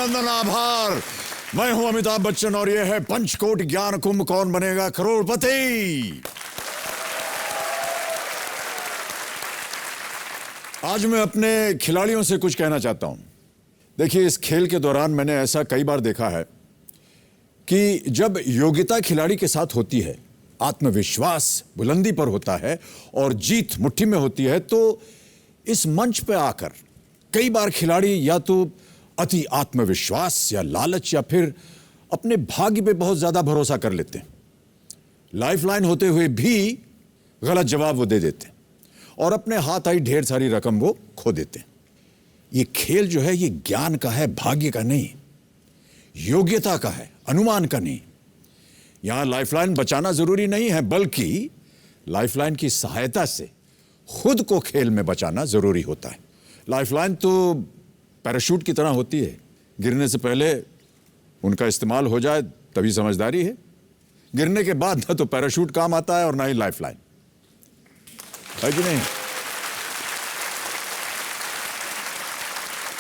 अभिनंदन, आभार। मैं हूं अमिताभ बच्चन और यह है पंचकोट ज्ञान कुंभ, कौन बनेगा करोड़पति। आज मैं अपने खिलाड़ियों से कुछ कहना चाहता हूं। देखिए, इस खेल के दौरान मैंने ऐसा कई बार देखा है कि जब योग्यता खिलाड़ी के साथ होती है, आत्मविश्वास बुलंदी पर होता है और जीत मुट्ठी में होती है, तो इस मंच पे आकर कई बार खिलाड़ी या तो अति आत्मविश्वास या लालच या फिर अपने भाग्य पे बहुत ज्यादा भरोसा कर लेते हैं। लाइफलाइन होते हुए भी गलत जवाब वो दे देते हैं और अपने हाथ आई ढेर सारी रकम वो खो देते हैं। ये खेल जो है, ये ज्ञान का है, भाग्य का नहीं, योग्यता का है, अनुमान का नहीं। यहां लाइफलाइन बचाना जरूरी नहीं है, बल्कि लाइफलाइन की सहायता से खुद को खेल में बचाना जरूरी होता है। लाइफलाइन तो पैराशूट की तरह होती है, गिरने से पहले उनका इस्तेमाल हो जाए तभी समझदारी है। गिरने के बाद ना तो पैराशूट काम आता है और ना ही लाइफलाइन, है कि नहीं?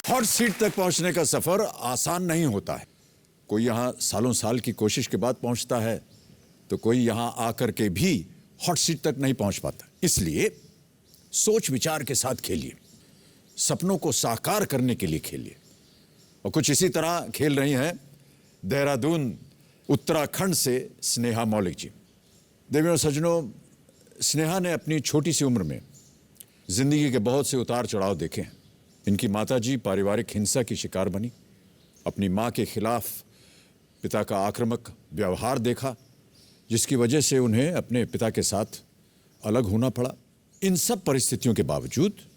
हॉट सीट तक पहुंचने का सफर आसान नहीं होता है। कोई यहां सालों साल की कोशिश के बाद पहुंचता है, तो कोई यहां आकर के भी हॉट सीट तक नहीं पहुंच पाता। इसलिए सोच विचार के साथ खेलिए, सपनों को साकार करने के लिए खेलिए। और कुछ इसी तरह खेल रही हैं देहरादून उत्तराखंड से स्नेहा मौलिक जी। देवियों सज्जनों, स्नेहा ने अपनी छोटी सी उम्र में जिंदगी के बहुत से उतार चढ़ाव देखे हैं। इनकी माताजी पारिवारिक हिंसा की शिकार बनी, अपनी मां के खिलाफ पिता का आक्रामक व्यवहार देखा, जिसकी वजह से उन्हें अपने पिता के साथ अलग होना पड़ा। इन सब परिस्थितियों के बावजूद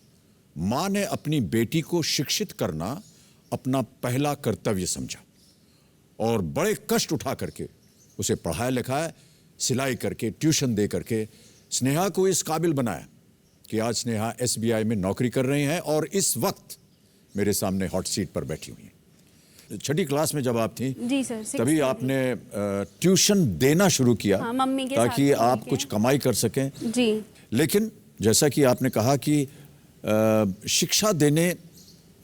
मां ने अपनी बेटी को शिक्षित करना अपना पहला कर्तव्य समझा और बड़े कष्ट उठा करके उसे पढ़ाया लिखाया, सिलाई करके, ट्यूशन दे करके स्नेहा को इस काबिल बनाया कि आज स्नेहा SBI में नौकरी कर रही हैं और इस वक्त मेरे सामने हॉट सीट पर बैठी हुई हैं। छठी क्लास में जब आप थी, जी सर, तभी आपने ट्यूशन देना शुरू किया, हाँ, मम्मी के ताकि साथ आप कुछ कमाई कर सकें। जी। लेकिन जैसा कि आपने कहा कि शिक्षा देने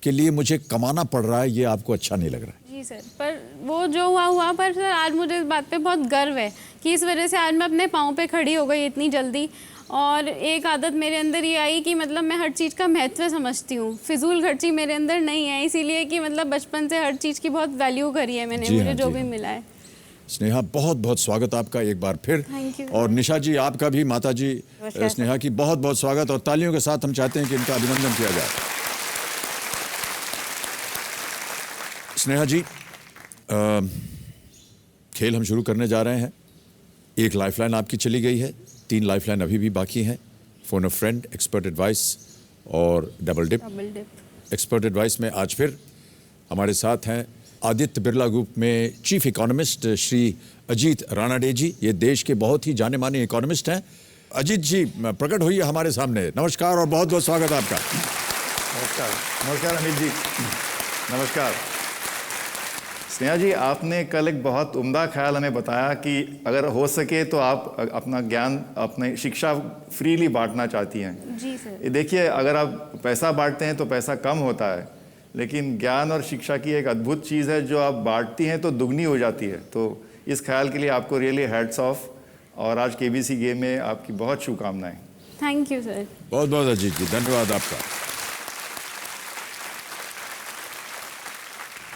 के लिए मुझे कमाना पड़ रहा है, ये आपको अच्छा नहीं लग रहा है। जी सर, पर वो जो हुआ पर सर आज मुझे इस बात पे बहुत गर्व है कि इस वजह से आज मैं अपने पाँव पे खड़ी हो गई इतनी जल्दी। और एक आदत मेरे अंदर ये आई कि मतलब मैं हर चीज़ का महत्व समझती हूँ, फिजूल खर्ची मेरे अंदर नहीं है, इसीलिए कि मतलब बचपन से हर चीज़ की बहुत वैल्यू करी है मैंने, मुझे जो भी मिला है। स्नेहा, बहुत बहुत स्वागत आपका एक बार फिर। और निशा जी, आपका भी माता जी स्नेहा की बहुत बहुत स्वागत, और तालियों के साथ हम चाहते हैं कि इनका अभिनंदन किया जाए। स्नेहा जी, खेल हम शुरू करने जा रहे हैं। एक लाइफलाइन आपकी चली गई है, 3 लाइफलाइन अभी भी बाकी हैं। Phone a friend, expert advice और डबल डिप। एक्सपर्ट एडवाइस में आज फिर हमारे साथ हैं आदित्य बिरला ग्रुप में चीफ इकोनॉमिस्ट श्री अजीत रानाडे जी। ये देश के बहुत ही जाने माने इकोनॉमिस्ट हैं। अजीत जी, प्रकट होइए हमारे सामने। नमस्कार और बहुत बहुत स्वागत आपका। नमस्कार। नमस्कार अमित जी, नमस्कार। स्नेहा जी, आपने कल एक बहुत उम्दा ख्याल हमें बताया कि अगर हो सके तो आप अपना ज्ञान, अपनी शिक्षा फ्रीली बांटना चाहती हैं। जी सर। देखिए, अगर आप पैसा बांटते हैं तो पैसा कम होता है, लेकिन ज्ञान और शिक्षा की एक अद्भुत चीज़ है, जो आप बांटती हैं तो दुगनी हो जाती है। तो इस ख्याल के लिए आपको रियली हैट्स ऑफ, और आज KBC गेम में आपकी बहुत शुभकामनाएं। Thank you sir. बहुत बहुत अजीत जी, धन्यवाद आपका।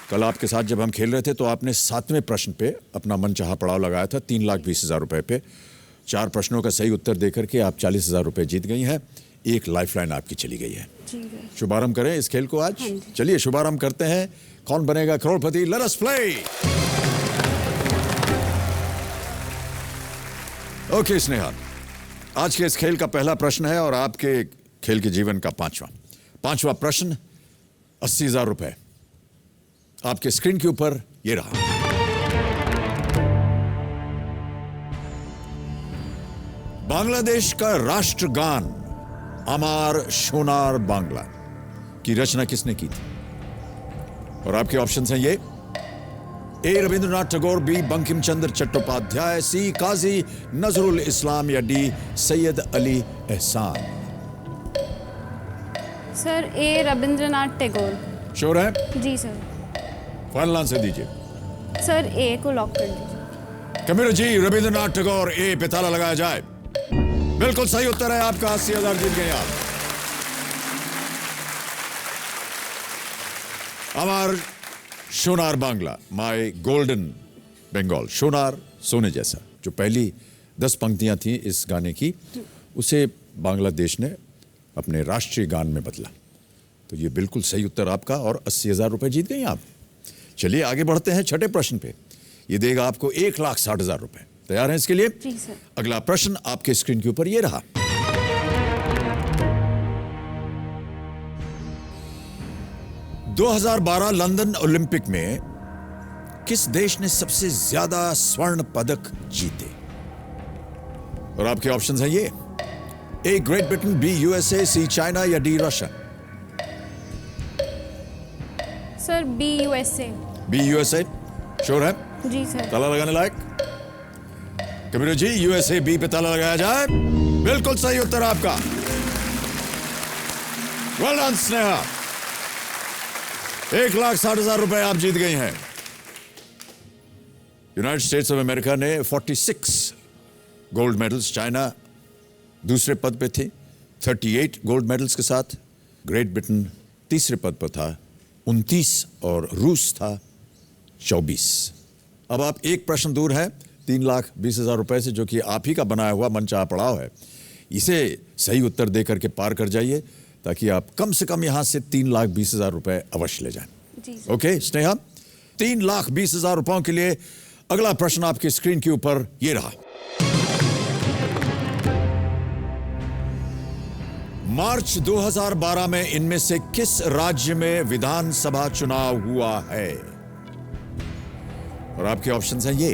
कल आपके साथ जब हम खेल रहे थे तो आपने 7वें प्रश्न पे अपना मनचाहा पड़ाव लगाया था, 3,20,000 रुपए पे। 4 प्रश्नों का सही उत्तर देकर के आप 40,000 रुपए जीत गई हैं। एक लाइफलाइन आपकी चली गई है। शुभारंभ करें इस खेल को आज। चलिए शुभारंभ करते हैं। Kaun Banega Crorepati? Let us play. Okay Sneha, आज के इस खेल का पहला प्रश्न है और आपके खेल के जीवन का पांचवा प्रश्न, 80,000 रुपए आपके स्क्रीन के ऊपर ये रहा। बांग्लादेश का राष्ट्रगान अमार सोनार बांग्ला की रचना किसने की थी? और आपके ऑप्शंस हैं ये: ए रविंद्रनाथ टैगोर, बी बंकिम चंद्र चट्टोपाध्याय, सी काजी नजरुल इस्लाम, या डी सैयद अली एहसान। सर ए रविंद्रनाथ टैगोर। श्योर है? जी सर। फाइनल आंसर दीजिए। सर ए को लॉक कर दीजिए। कंप्यूटर जी, रविंद्रनाथ टैगोर ए पे ताला लगाया जाए। बिल्कुल सही उत्तर है आपका, 80,000 जीत गए आप। अमर सोनार बांग्ला, माय गोल्डन बंगाल, सोनार सोने जैसा, जो पहली 10 पंक्तियां थी इस गाने की, उसे बांग्लादेश ने अपने राष्ट्रीय गान में बदला। तो ये बिल्कुल सही उत्तर आपका और 80,000 रुपए जीत गई आप। चलिए आगे बढ़ते हैं छठे प्रश्न पे। ये देगा आपको 1,60,000 रुपए। तैयार हैं इसके लिए? जी सर। अगला प्रश्न आपके स्क्रीन के ऊपर ये रहा। – 2012 लंदन ओलंपिक में किस देश ने सबसे ज्यादा स्वर्ण पदक जीते? और आपके ऑप्शंस हैं ये: A great Britain, B USA, C China या D Russia. Sir B USA. B USA, sure है? जी सर। ताला लगाने लायक? कंप्यूटर जी, यूएसए बी पे ताला लगाया जाए। बिल्कुल सही उत्तर आपका। वेल डन स्नेहा, 1,60,000 रुपए आप जीत गई हैं। यूनाइटेड स्टेट्स ऑफ अमेरिका ने 46 गोल्ड मेडल्स, चाइना दूसरे पद पे थे 38 गोल्ड मेडल्स के साथ, ग्रेट ब्रिटेन तीसरे पद पर था 29 और रूस था 24। अब आप एक प्रश्न दूर हैं 3,20,000 रुपए से, जो कि आप ही का बनाया हुआ मनचाहा पड़ाव है। इसे सही उत्तर देकर के पार कर जाइए, ताकि आप कम से कम यहां से 3,20,000 रुपए अवश्य ले जाएं। जी सर। ओके स्नेहा, 3,20,000 रुपयों के लिए अगला प्रश्न आपके स्क्रीन के ऊपर ये रहा। मार्च 2012 में इनमें से किस राज्य में विधानसभा चुनाव हुआ है? और आपके ऑप्शंस हैं ये: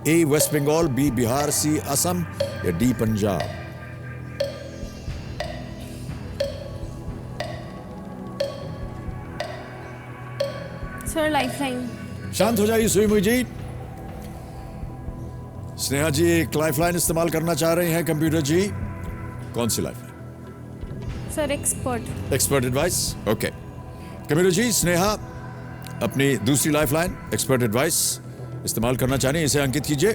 ए वेस्ट बंगाल, बी बिहार, सी असम या डी पंजाब। Sir lifeline. शांत हो जाइए सुईमुई जी। स्नेहा जी एक लाइफलाइन इस्तेमाल करना चाह रही हैं। कंप्यूटर जी, कौन सी lifeline? Sir expert. Expert advice, okay. Computer ji, Sneha अपनी दूसरी लाइफलाइन एक्सपर्ट एडवाइस इस्तेमाल करना चाह रही हैं, इसे अंकित कीजिए।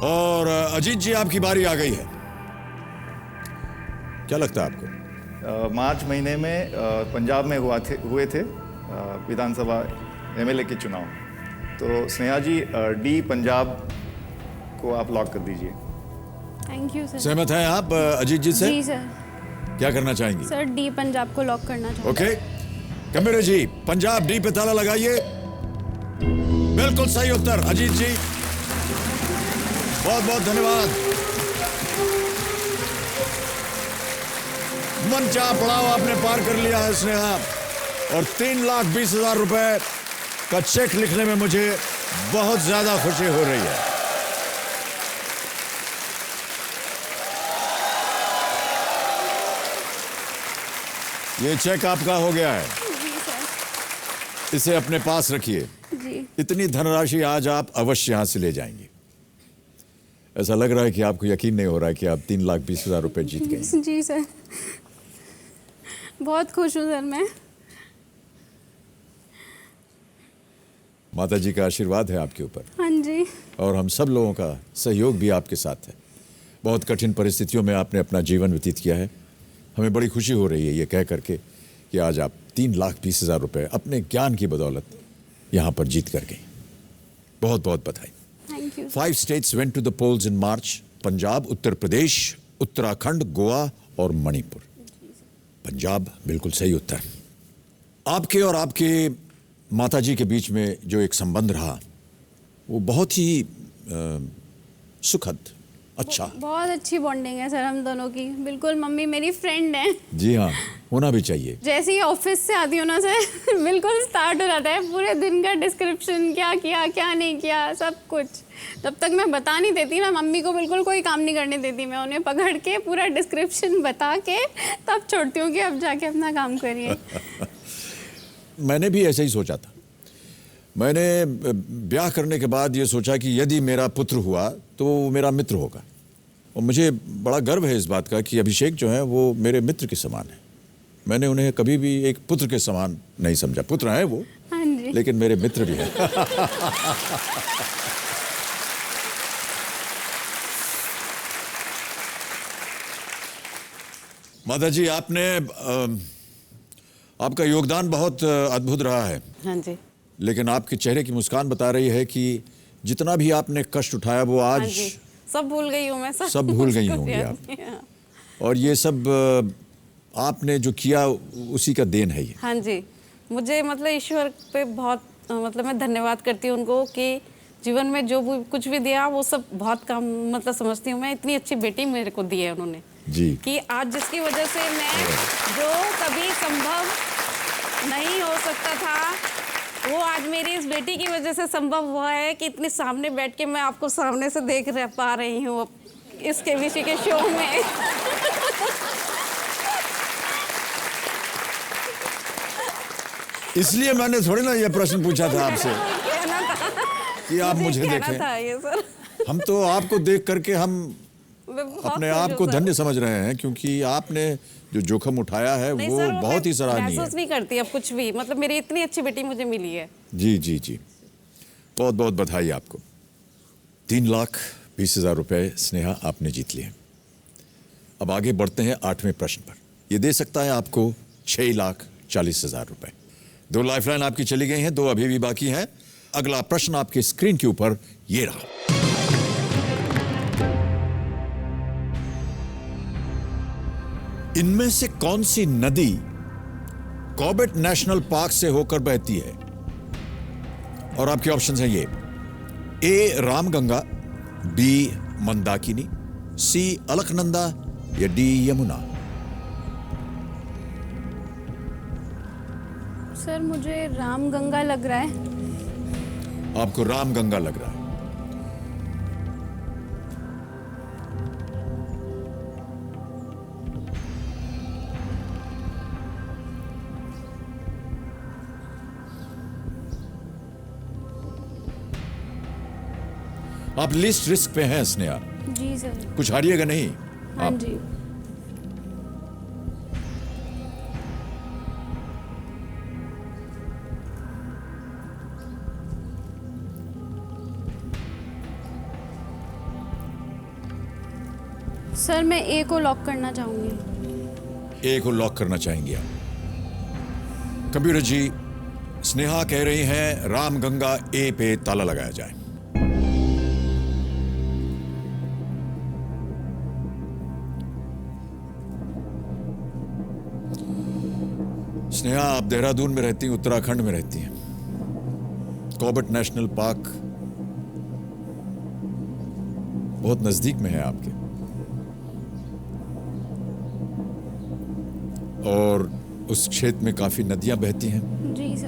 और अजीत जी, आपकी बारी आ गई है। क्या लगता है आपको? मार्च महीने में पंजाब में हुए थे विधानसभा एमएलए के चुनाव। तो स्नेहा जी, डी पंजाब को आप लॉक कर दीजिए। Thank you sir. सहमत हैं आप अजीत जी से? जी सर। क्या करना चाहेंगी? सर डी पंजाब को लॉक करना चाहूँगा। ओके कंप्यूटर जी, पंजाब डी पे ताला लगाइए। बिल्कुल सही उत्तर अजीत जी, बहुत बहुत धन्यवाद। मनचाहा पड़ाव आपने पार कर लिया है स्नेहा, और 3,20,000 रुपए का चेक लिखने में मुझे बहुत ज्यादा खुशी हो रही है। ये चेक आपका हो गया है, जी सर। इसे अपने पास रखिए। जी। इतनी धनराशि आज आप अवश्य यहां से ले जाएंगे। ऐसा लग रहा है कि आपको यकीन नहीं हो रहा है कि आप 3,20,000 रुपए जीत गए। जी सर, बहुत खुश हूँ सर मैं। माता जी का आशीर्वाद है आपके ऊपर, हाँ जी। और हम सब लोगों का सहयोग भी आपके साथ है। बहुत कठिन परिस्थितियों में आपने अपना जीवन व्यतीत किया है। हमें बड़ी खुशी हो रही है ये कह करके कि आज आप 3,20,000 रुपए अपने ज्ञान की बदौलत यहाँ पर जीत कर गई। बहुत बहुत बधाई। Thank you. 5 states went to the polls in March: Punjab, Uttar Pradesh, Uttarakhand, Goa और मणिपुर। पंजाब बिल्कुल सही उत्तर। आपके और आपके माताजी के बीच में जो एक संबंध रहा वो बहुत ही सुखद, अच्छा। बहुत अच्छी बॉन्डिंग है सर हम दोनों की। बिल्कुल मम्मी मेरी फ्रेंड है। जी हाँ, होना भी चाहिए। जैसे ही ऑफिस से आती हूँ ना सर, बिल्कुल स्टार्ट हो जाता है पूरे दिन का डिस्क्रिप्शन, क्या किया क्या नहीं किया सब कुछ। जब तक मैं बता नहीं देती ना मम्मी को, बिल्कुल कोई काम नहीं करने देती। मैं उन्हें पकड़ के पूरा डिस्क्रिप्शन बता के तब छोड़ती हूँ कि अब जाके अपना काम करिए। मैंने भी ऐसे ही सोचा था। मैंने ब्याह करने के बाद ये सोचा कि यदि मेरा पुत्र हुआ तो वो मेरा मित्र होगा, और मुझे बड़ा गर्व है इस बात का कि अभिषेक जो है वो मेरे मित्र के समान है। मैंने उन्हें कभी भी एक पुत्र के समान नहीं समझा। पुत्र है वो, हाँ जी, लेकिन मेरे मित्र भी हैं। माता जी, आपका योगदान बहुत अद्भुत रहा है। हाँ जी। लेकिन आपके चेहरे की मुस्कान बता रही है कि जितना भी आपने कष्ट उठाया वो हाँ आज जी, सब भूल गई हूँ मैं। सब भूल गई होंगी आप। और ये सब आपने जो किया उसी का देन है ये। हाँ जी, मुझे मतलब ईश्वर पे बहुत मतलब मैं धन्यवाद करती हूँ उनको कि जीवन में जो भी कुछ भी दिया वो सब बहुत काम मतलब समझती हूँ मैं। इतनी अच्छी बेटी मेरे को दी है उन्होंने जी। कि आज जिसकी वजह से मैं जो कभी संभव नहीं हो सकता था वो आज मेरी इस बेटी की वजह से संभव हुआ है कि इतने सामने बैठ के मैं आपको सामने से देख पा रही हूँ इसके विषय के शो में। इसलिए मैंने थोड़ी ना ये प्रश्न पूछा था आपसे कहना था कि आप मुझे कहना देखें। था ये सर। हम तो आपको देख करके हम मैं बहुत अपने खुश आप हूँ को सर। धन्य समझ रहे हैं, क्योंकि आपने जो जोखिम उठाया है नहीं वो सर, बहुत ही मैं सराहनीय है। महसूस नहीं करती अब कुछ भी, मतलब मेरी इतनी अच्छी बेटी मुझे मिली है। जी जी जी, बहुत बहुत बधाई आपको। 3,20,000 रुपए स्नेहा आपने जीत लिए। अब आगे बढ़ते हैं 8वें प्रश्न पर। यह दे सकता है आपको 6,40,000 रुपए। 2 लाइफलाइन आपकी चली गई हैं, 2 अभी भी बाकी हैं। अगला प्रश्न आपके स्क्रीन के ऊपर ये रहा। इनमें से कौन सी नदी कॉर्बेट नेशनल पार्क से होकर बहती है? और आपके ऑप्शंस हैं ये: ए रामगंगा, बी मंदाकिनी, सी अलकनंदा या डी यमुना। सर मुझे रामगंगा लग रहा है। आपको रामगंगा लग रहा है। आप लिस्ट रिस्क पे हैं स्नेहा, जी सर। कुछ हारिएगा नहीं हाँ आप। जी। सर मैं ए को लॉक करना चाहूंगी। ए को लॉक करना चाहेंगे आप? कंप्यूटर जी, स्नेहा कह रही हैं रामगंगा ए पे ताला लगाया जाए। स्नेहा, आप देहरादून में रहती हैं, उत्तराखंड में रहती हैं। कॉर्बेट नेशनल पार्क बहुत नजदीक में है आपके, और उस क्षेत्र में काफी नदियां बहती हैं। जी सर।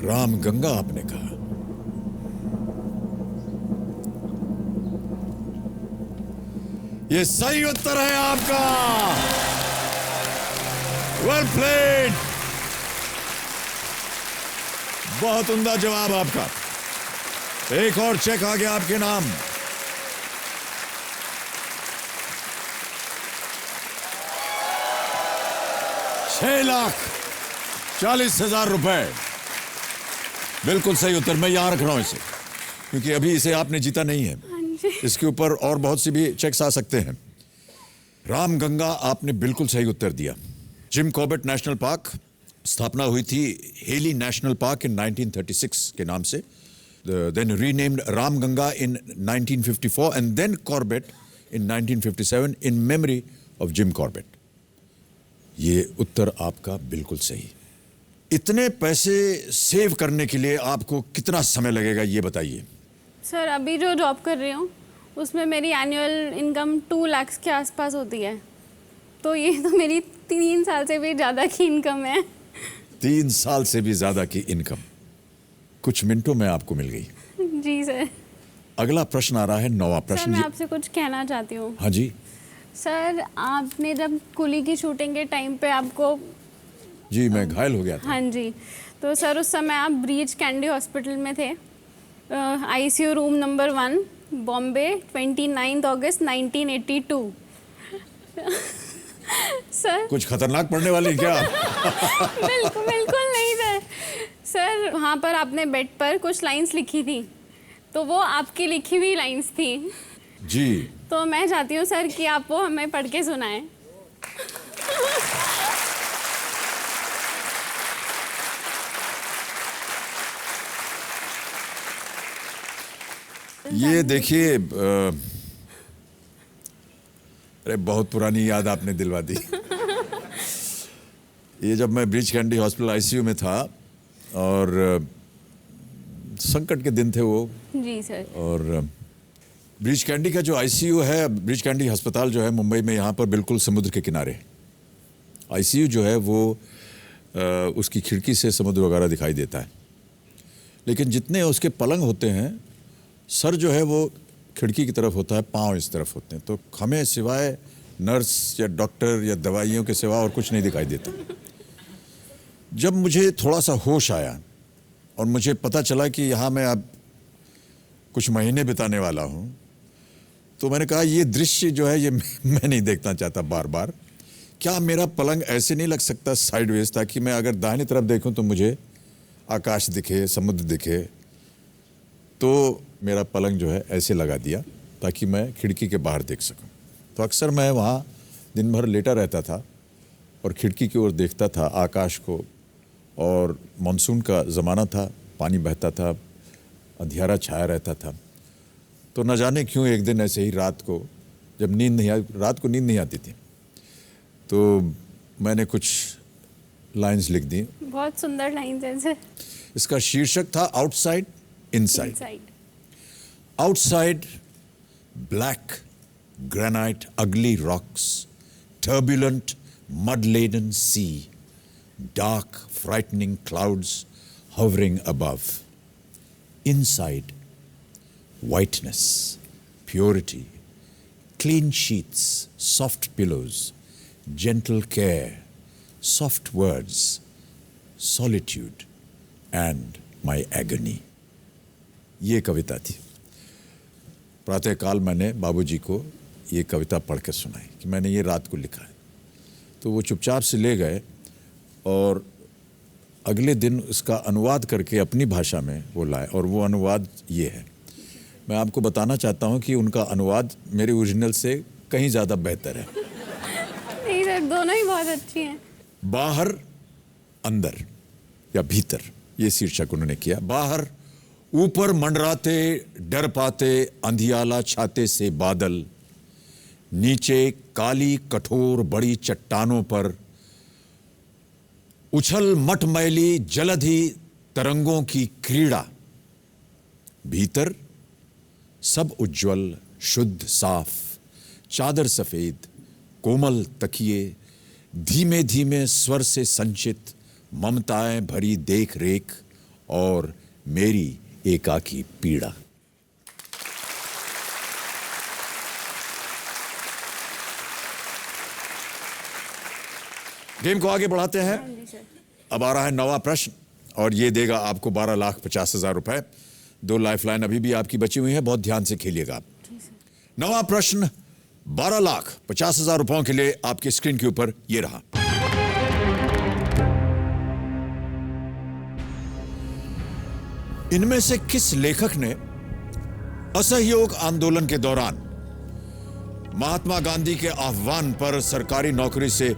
रामगंगा आपने कहा। ये सही उत्तर है आपका। वेल प्लेड, बहुत उम्दा जवाब आपका। एक और चेक आ गया आपके नाम। ₹6,40,000 रुपए। बिल्कुल सही उत्तर। मैं यहां रख रहा हूं इसे, क्योंकि अभी इसे आपने जीता नहीं है। इसके ऊपर और बहुत सी भी चेक्स आ सकते हैं। रामगंगा आपने बिल्कुल सही उत्तर दिया। जिम कॉर्बेट नेशनल पार्क स्थापना हुई थी हेली नेशनल पार्क इन 1936 के नाम से, then renamed Ramganga in 1954 and then Corbett in 1957 in memory of Jim Corbett. ये उत्तर आपका बिल्कुल सही। इतने पैसे सेव करने के लिए आपको कितना समय लगेगा ये बताइए। सर अभी जो जॉब कर रही हूँ उसमें मेरी एनुअल इनकम 2 लाख के आसपास होती है, तो ये तो मेरी 3 साल से भी ज़्यादा की इनकम है। 3 साल से भी ज्यादा की इनकम कुछ मिनटों में आपको मिल गई। जी सर। अगला प्रश्न आ रहा है, 9वां सर प्रश्न। मैं आपसे कुछ कहना चाहती हूँ। हाँ जी सर आपने जब कुली की शूटिंग के टाइम पे आपको, जी, मैं घायल हो गया था। हाँ जी, तो सर उस समय आप ब्रीच कैंडी हॉस्पिटल में थे, आईसीयू रूम नंबर 1, बॉम्बे, 29 अगस्त 1982। सर कुछ खतरनाक पढ़ने वाली क्या? बिल्कुल बिल्कुल नहीं सर। सर वहाँ पर आपने बेड पर कुछ लाइंस लिखी थी, तो वो आपकी लिखी हुई लाइंस थी। जी, तो मैं चाहती हूँ सर कि आप वो हमें पढ़ के सुनाएं। ये देखिए, अरे बहुत पुरानी याद आपने दिलवा दी। ये जब मैं ब्रीच कैंडी हॉस्पिटल आईसीयू में था और संकट के दिन थे वो, जी सर। और ब्रीच कैंडी का जो आईसीयू है, ब्रीच कैंडी अस्पताल जो है मुंबई में, यहाँ पर बिल्कुल समुद्र के किनारे आईसीयू जो है वो उसकी खिड़की से समुद्र वगैरह दिखाई देता है, लेकिन जितने उसके पलंग होते हैं, सर जो है वो खिड़की की तरफ होता है, पाँव इस तरफ होते हैं, तो हमें सिवाय नर्स या डॉक्टर या दवाइयों के सिवा और कुछ नहीं दिखाई देता। जब मुझे थोड़ा सा होश आया और मुझे पता चला कि यहाँ मैं अब कुछ महीने बिताने वाला हूँ, तो मैंने कहा ये दृश्य जो है ये मैं नहीं देखना चाहता बार बार। क्या मेरा पलंग ऐसे नहीं लग सकता साइडवेज, ताकि मैं अगर दाहिनी तरफ देखूं तो मुझे आकाश दिखे, समुद्र दिखे। तो मेरा पलंग जो है ऐसे लगा दिया ताकि मैं खिड़की के बाहर देख सकूं। तो अक्सर मैं वहाँ दिन भर लेटा रहता था और खिड़की की ओर देखता था, आकाश को, और मानसून का ज़माना था, पानी बहता था, अंधियारा छाया रहता था। तो न जाने क्यों एक दिन ऐसे ही रात को, जब रात को नींद नहीं आती थी, तो मैंने कुछ लाइंस लिख दी। बहुत सुंदर लाइंस हैं सर। इसका शीर्षक था outside inside. Inside. Outside, black granite, ugly rocks, turbulent, mud-laden sea, dark, frightening clouds hovering above. Inside, whiteness, purity, clean sheets, soft pillows, gentle care, soft words, solitude, and my agony. ये कविता थी। प्रातःकाल मैंने बाबूजी को ये कविता पढ़ के सुनाई कि मैंने ये रात को लिखा है। तो वो चुपचाप से ले गए और अगले दिन उसका अनुवाद करके अपनी भाषा में वो लाए, और वो अनुवाद ये है। मैं आपको बताना चाहता हूँ कि उनका अनुवाद मेरे ओरिजिनल से कहीं ज़्यादा बेहतर है। नहीं सर, दोनों ही बहुत अच्छी हैं। बाहर, अंदर या भीतर, ये शीर्षक उन्होंने किया। बाहर ऊपर मंडराते डर पाते अंधियाला छाते से बादल, नीचे काली कठोर बड़ी चट्टानों पर उछल मटमैली जलधि तरंगों की क्रीड़ा। भीतर सब उज्ज्वल शुद्ध साफ, चादर सफेद, कोमल तकिए, धीमे धीमे स्वर से संचित ममताएं भरी देख रेख, और मेरी एकाकी पीड़ा। गेम को आगे बढ़ाते हैं। अब आ रहा है नवा प्रश्न, और ये देगा आपको 12,50,000 रुपए। 2 लाइफलाइन अभी भी आपकी बची हुई है, बहुत ध्यान से खेलिएगा। नवा प्रश्न 12,50,000 रुपयों के लिए आपकी स्क्रीन के ऊपर ये रहा। इनमें से किस लेखक ने असहयोग आंदोलन के दौरान महात्मा गांधी के आह्वान पर सरकारी नौकरी से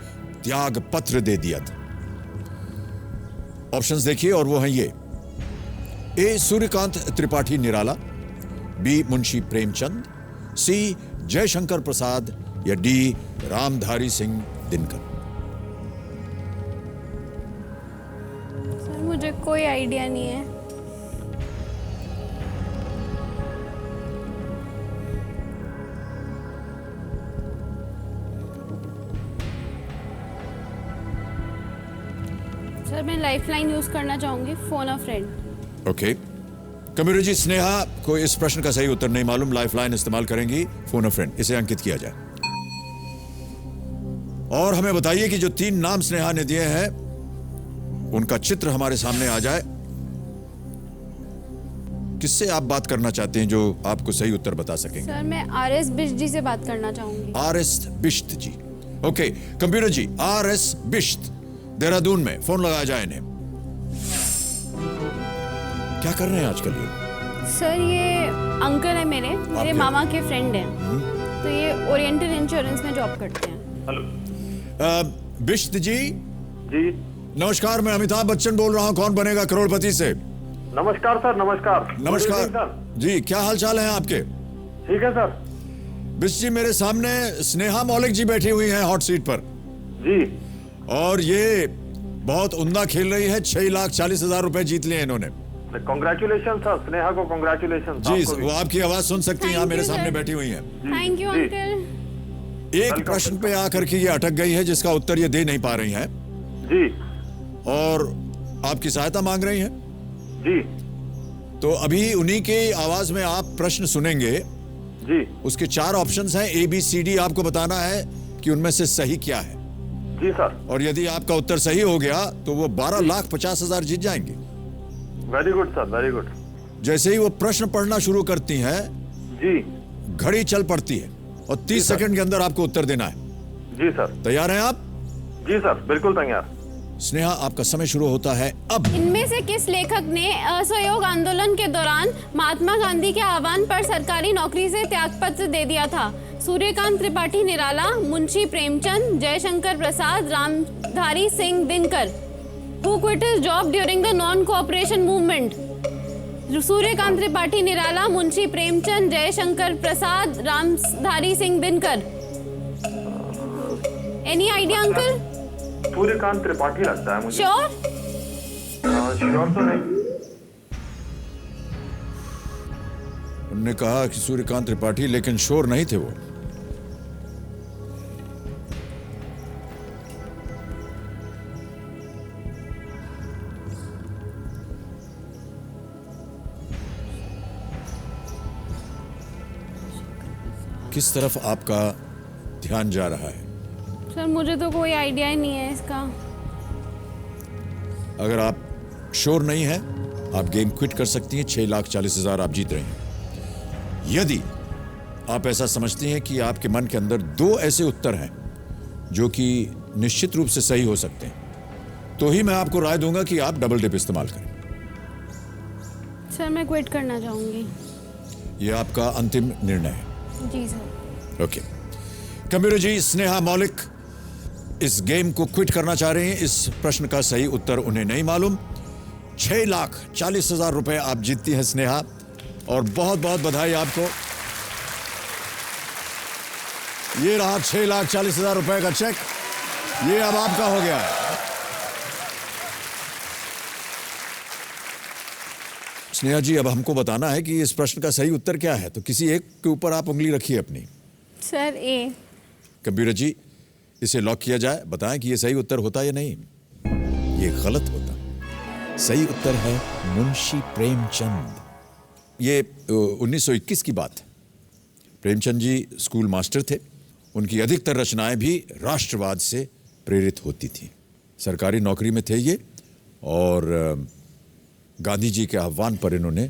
त्याग पत्र दे दिया था? ऑप्शंस देखिए, और वो हैं ये: ए सूर्यकांत त्रिपाठी निराला, बी मुंशी प्रेमचंद, सी जयशंकर प्रसाद, या डी रामधारी सिंह दिनकर। सर मुझे कोई आइडिया नहीं है। सर मैं लाइफलाइन यूज करना चाहूंगी, phone a friend. Okay, computer ji, Sneha को इस प्रश्न का सही उत्तर नहीं मालूम, लाइफलाइन इस्तेमाल करेंगी, फोन अ फ्रेंड। इसे अंकित किया जाए। और हमें बताइए कि जो 3 नाम स्नेहा ने दिए हैं उनका चित्र हमारे सामने आ जाए। किससे आप बात करना चाहते हैं जो आपको सही उत्तर बता सकेंगे? सर मैं RS बिष्ट जी से बात करना चाहूंगी। RS बिष्ट जी, ओके, कंप्यूटर जी, RS बिश्त, देहरादून में फोन लगाया जाए इन्हें। क्या कर रहे हैं आजकल ये? सर ये अंकल है मेरे आपके? मामा के फ्रेंड हैं, तो ये ओरिएंटल इंश्योरेंस में जॉब करते हैं। हेलो बिश्त जी, जी, नमस्कार, मैं अमिताभ बच्चन बोल रहा हूँ, कौन बनेगा करोड़पति से। नमस्कार सर, नमस्कार। नमस्कार गुड इवनिंग सर। जी, क्या हाल चाल है आपके? ठीक है सर। बिश्त जी, मेरे सामने स्नेहा मौलिक जी बैठी हुई हैं हॉट सीट पर, जी, और ये बहुत उम्दा खेल रही है। 6,40,000 रुपए जीत लिए इन्होंने। कॉन्ग्रेचुलेशन सर, स्नेहा को कॉन्ग्रेचुलेशन। जी, वो आपकी आवाज सुन सकती हैं, यहाँ Thank मेरे you, सामने sir. बैठी हुई हैं। Thank you ji. अंकल। एक प्रश्न पे आकर के ये अटक गई है जिसका उत्तर ये दे नहीं पा रही हैं, जी, और आपकी सहायता मांग रही हैं। जी, तो अभी उन्हीं की आवाज में आप प्रश्न सुनेंगे। जी, उसके 4 ऑप्शंस हैं, ABCD। आपको बताना है कि उनमें से सही क्या है, जी सर। और यदि आपका उत्तर सही हो गया तो वो 12,50,000 जीत जाएंगे। Very good sir, very good. जैसे ही वो प्रश्न पढ़ना शुरू करती हैं, जी, घड़ी चल पड़ती है और 30 सेकंड के अंदर आपको उत्तर देना है। जी सर। तैयार हैं आप? जी सर, बिल्कुल तैयार। स्नेहा, आपका समय शुरू होता है अब। इनमें से किस लेखक ने असहयोग आंदोलन के दौरान महात्मा गांधी के आह्वान पर सरकारी नौकरी से त्यागपत्र दे दिया था? Suryakant Tripathi Nirala, Munshi Premchand, Jaishankar Prasad, Ramdhari Singh Dinkar. Who quit his job during the non-cooperation movement? Suryakant Tripathi Nirala, Munshi Premchand, Jaishankar Prasad, Ramdhari Singh Dinkar. Any idea uncle? Suryakant Tripathi लगता है मुझे। श्योर? श्योर तो नहीं। उन्होंने कहा कि सूर्यकांत त्रिपाठी, लेकिन श्योर नहीं थे वो। किस तरफ आपका ध्यान जा रहा है? सर मुझे तो कोई आइडिया ही नहीं है इसका। अगर आप श्योर नहीं है, आप गेम क्विट कर सकती हैं। 6,40,000 आप जीत रहे हैं। यदि आप ऐसा समझती हैं कि आपके मन के अंदर 2 ऐसे उत्तर हैं जो कि निश्चित रूप से सही हो सकते हैं, तो ही मैं आपको राय दूंगा कि आप डबल डिप इस्तेमाल करें। सर मैं क्विट करना चाहूंगी। यह आपका अंतिम निर्णय है? जी sir. Okay, computer ji, Sneha मौलिक इस गेम को क्विट करना चाह रहे हैं। इस प्रश्न का सही उत्तर उन्हें नहीं मालूम। 6,40,000 रुपए आप जीतती हैं स्नेहा, और बहुत बहुत बधाई आपको। ये रहा 6,40,000 रुपए का चेक, ये अब आपका हो गया है। स्नेहा जी, अब हमको बताना है कि इस प्रश्न का सही उत्तर क्या है, तो किसी एक के ऊपर आप उंगली रखिए अपनी। सर ए। कंप्यूटर जी, इसे लॉक किया जाए। बताएं कि यह सही उत्तर होता या नहीं। ये गलत होता। सही उत्तर है मुंशी प्रेमचंद। ये 1921 की बात है। प्रेमचंद जी स्कूल मास्टर थे। उनकी अधिकतर रचनाएं भी राष्ट्रवाद से प्रेरित होती थी। सरकारी नौकरी में थे ये, और गांधी जी के आह्वान पर इन्होंने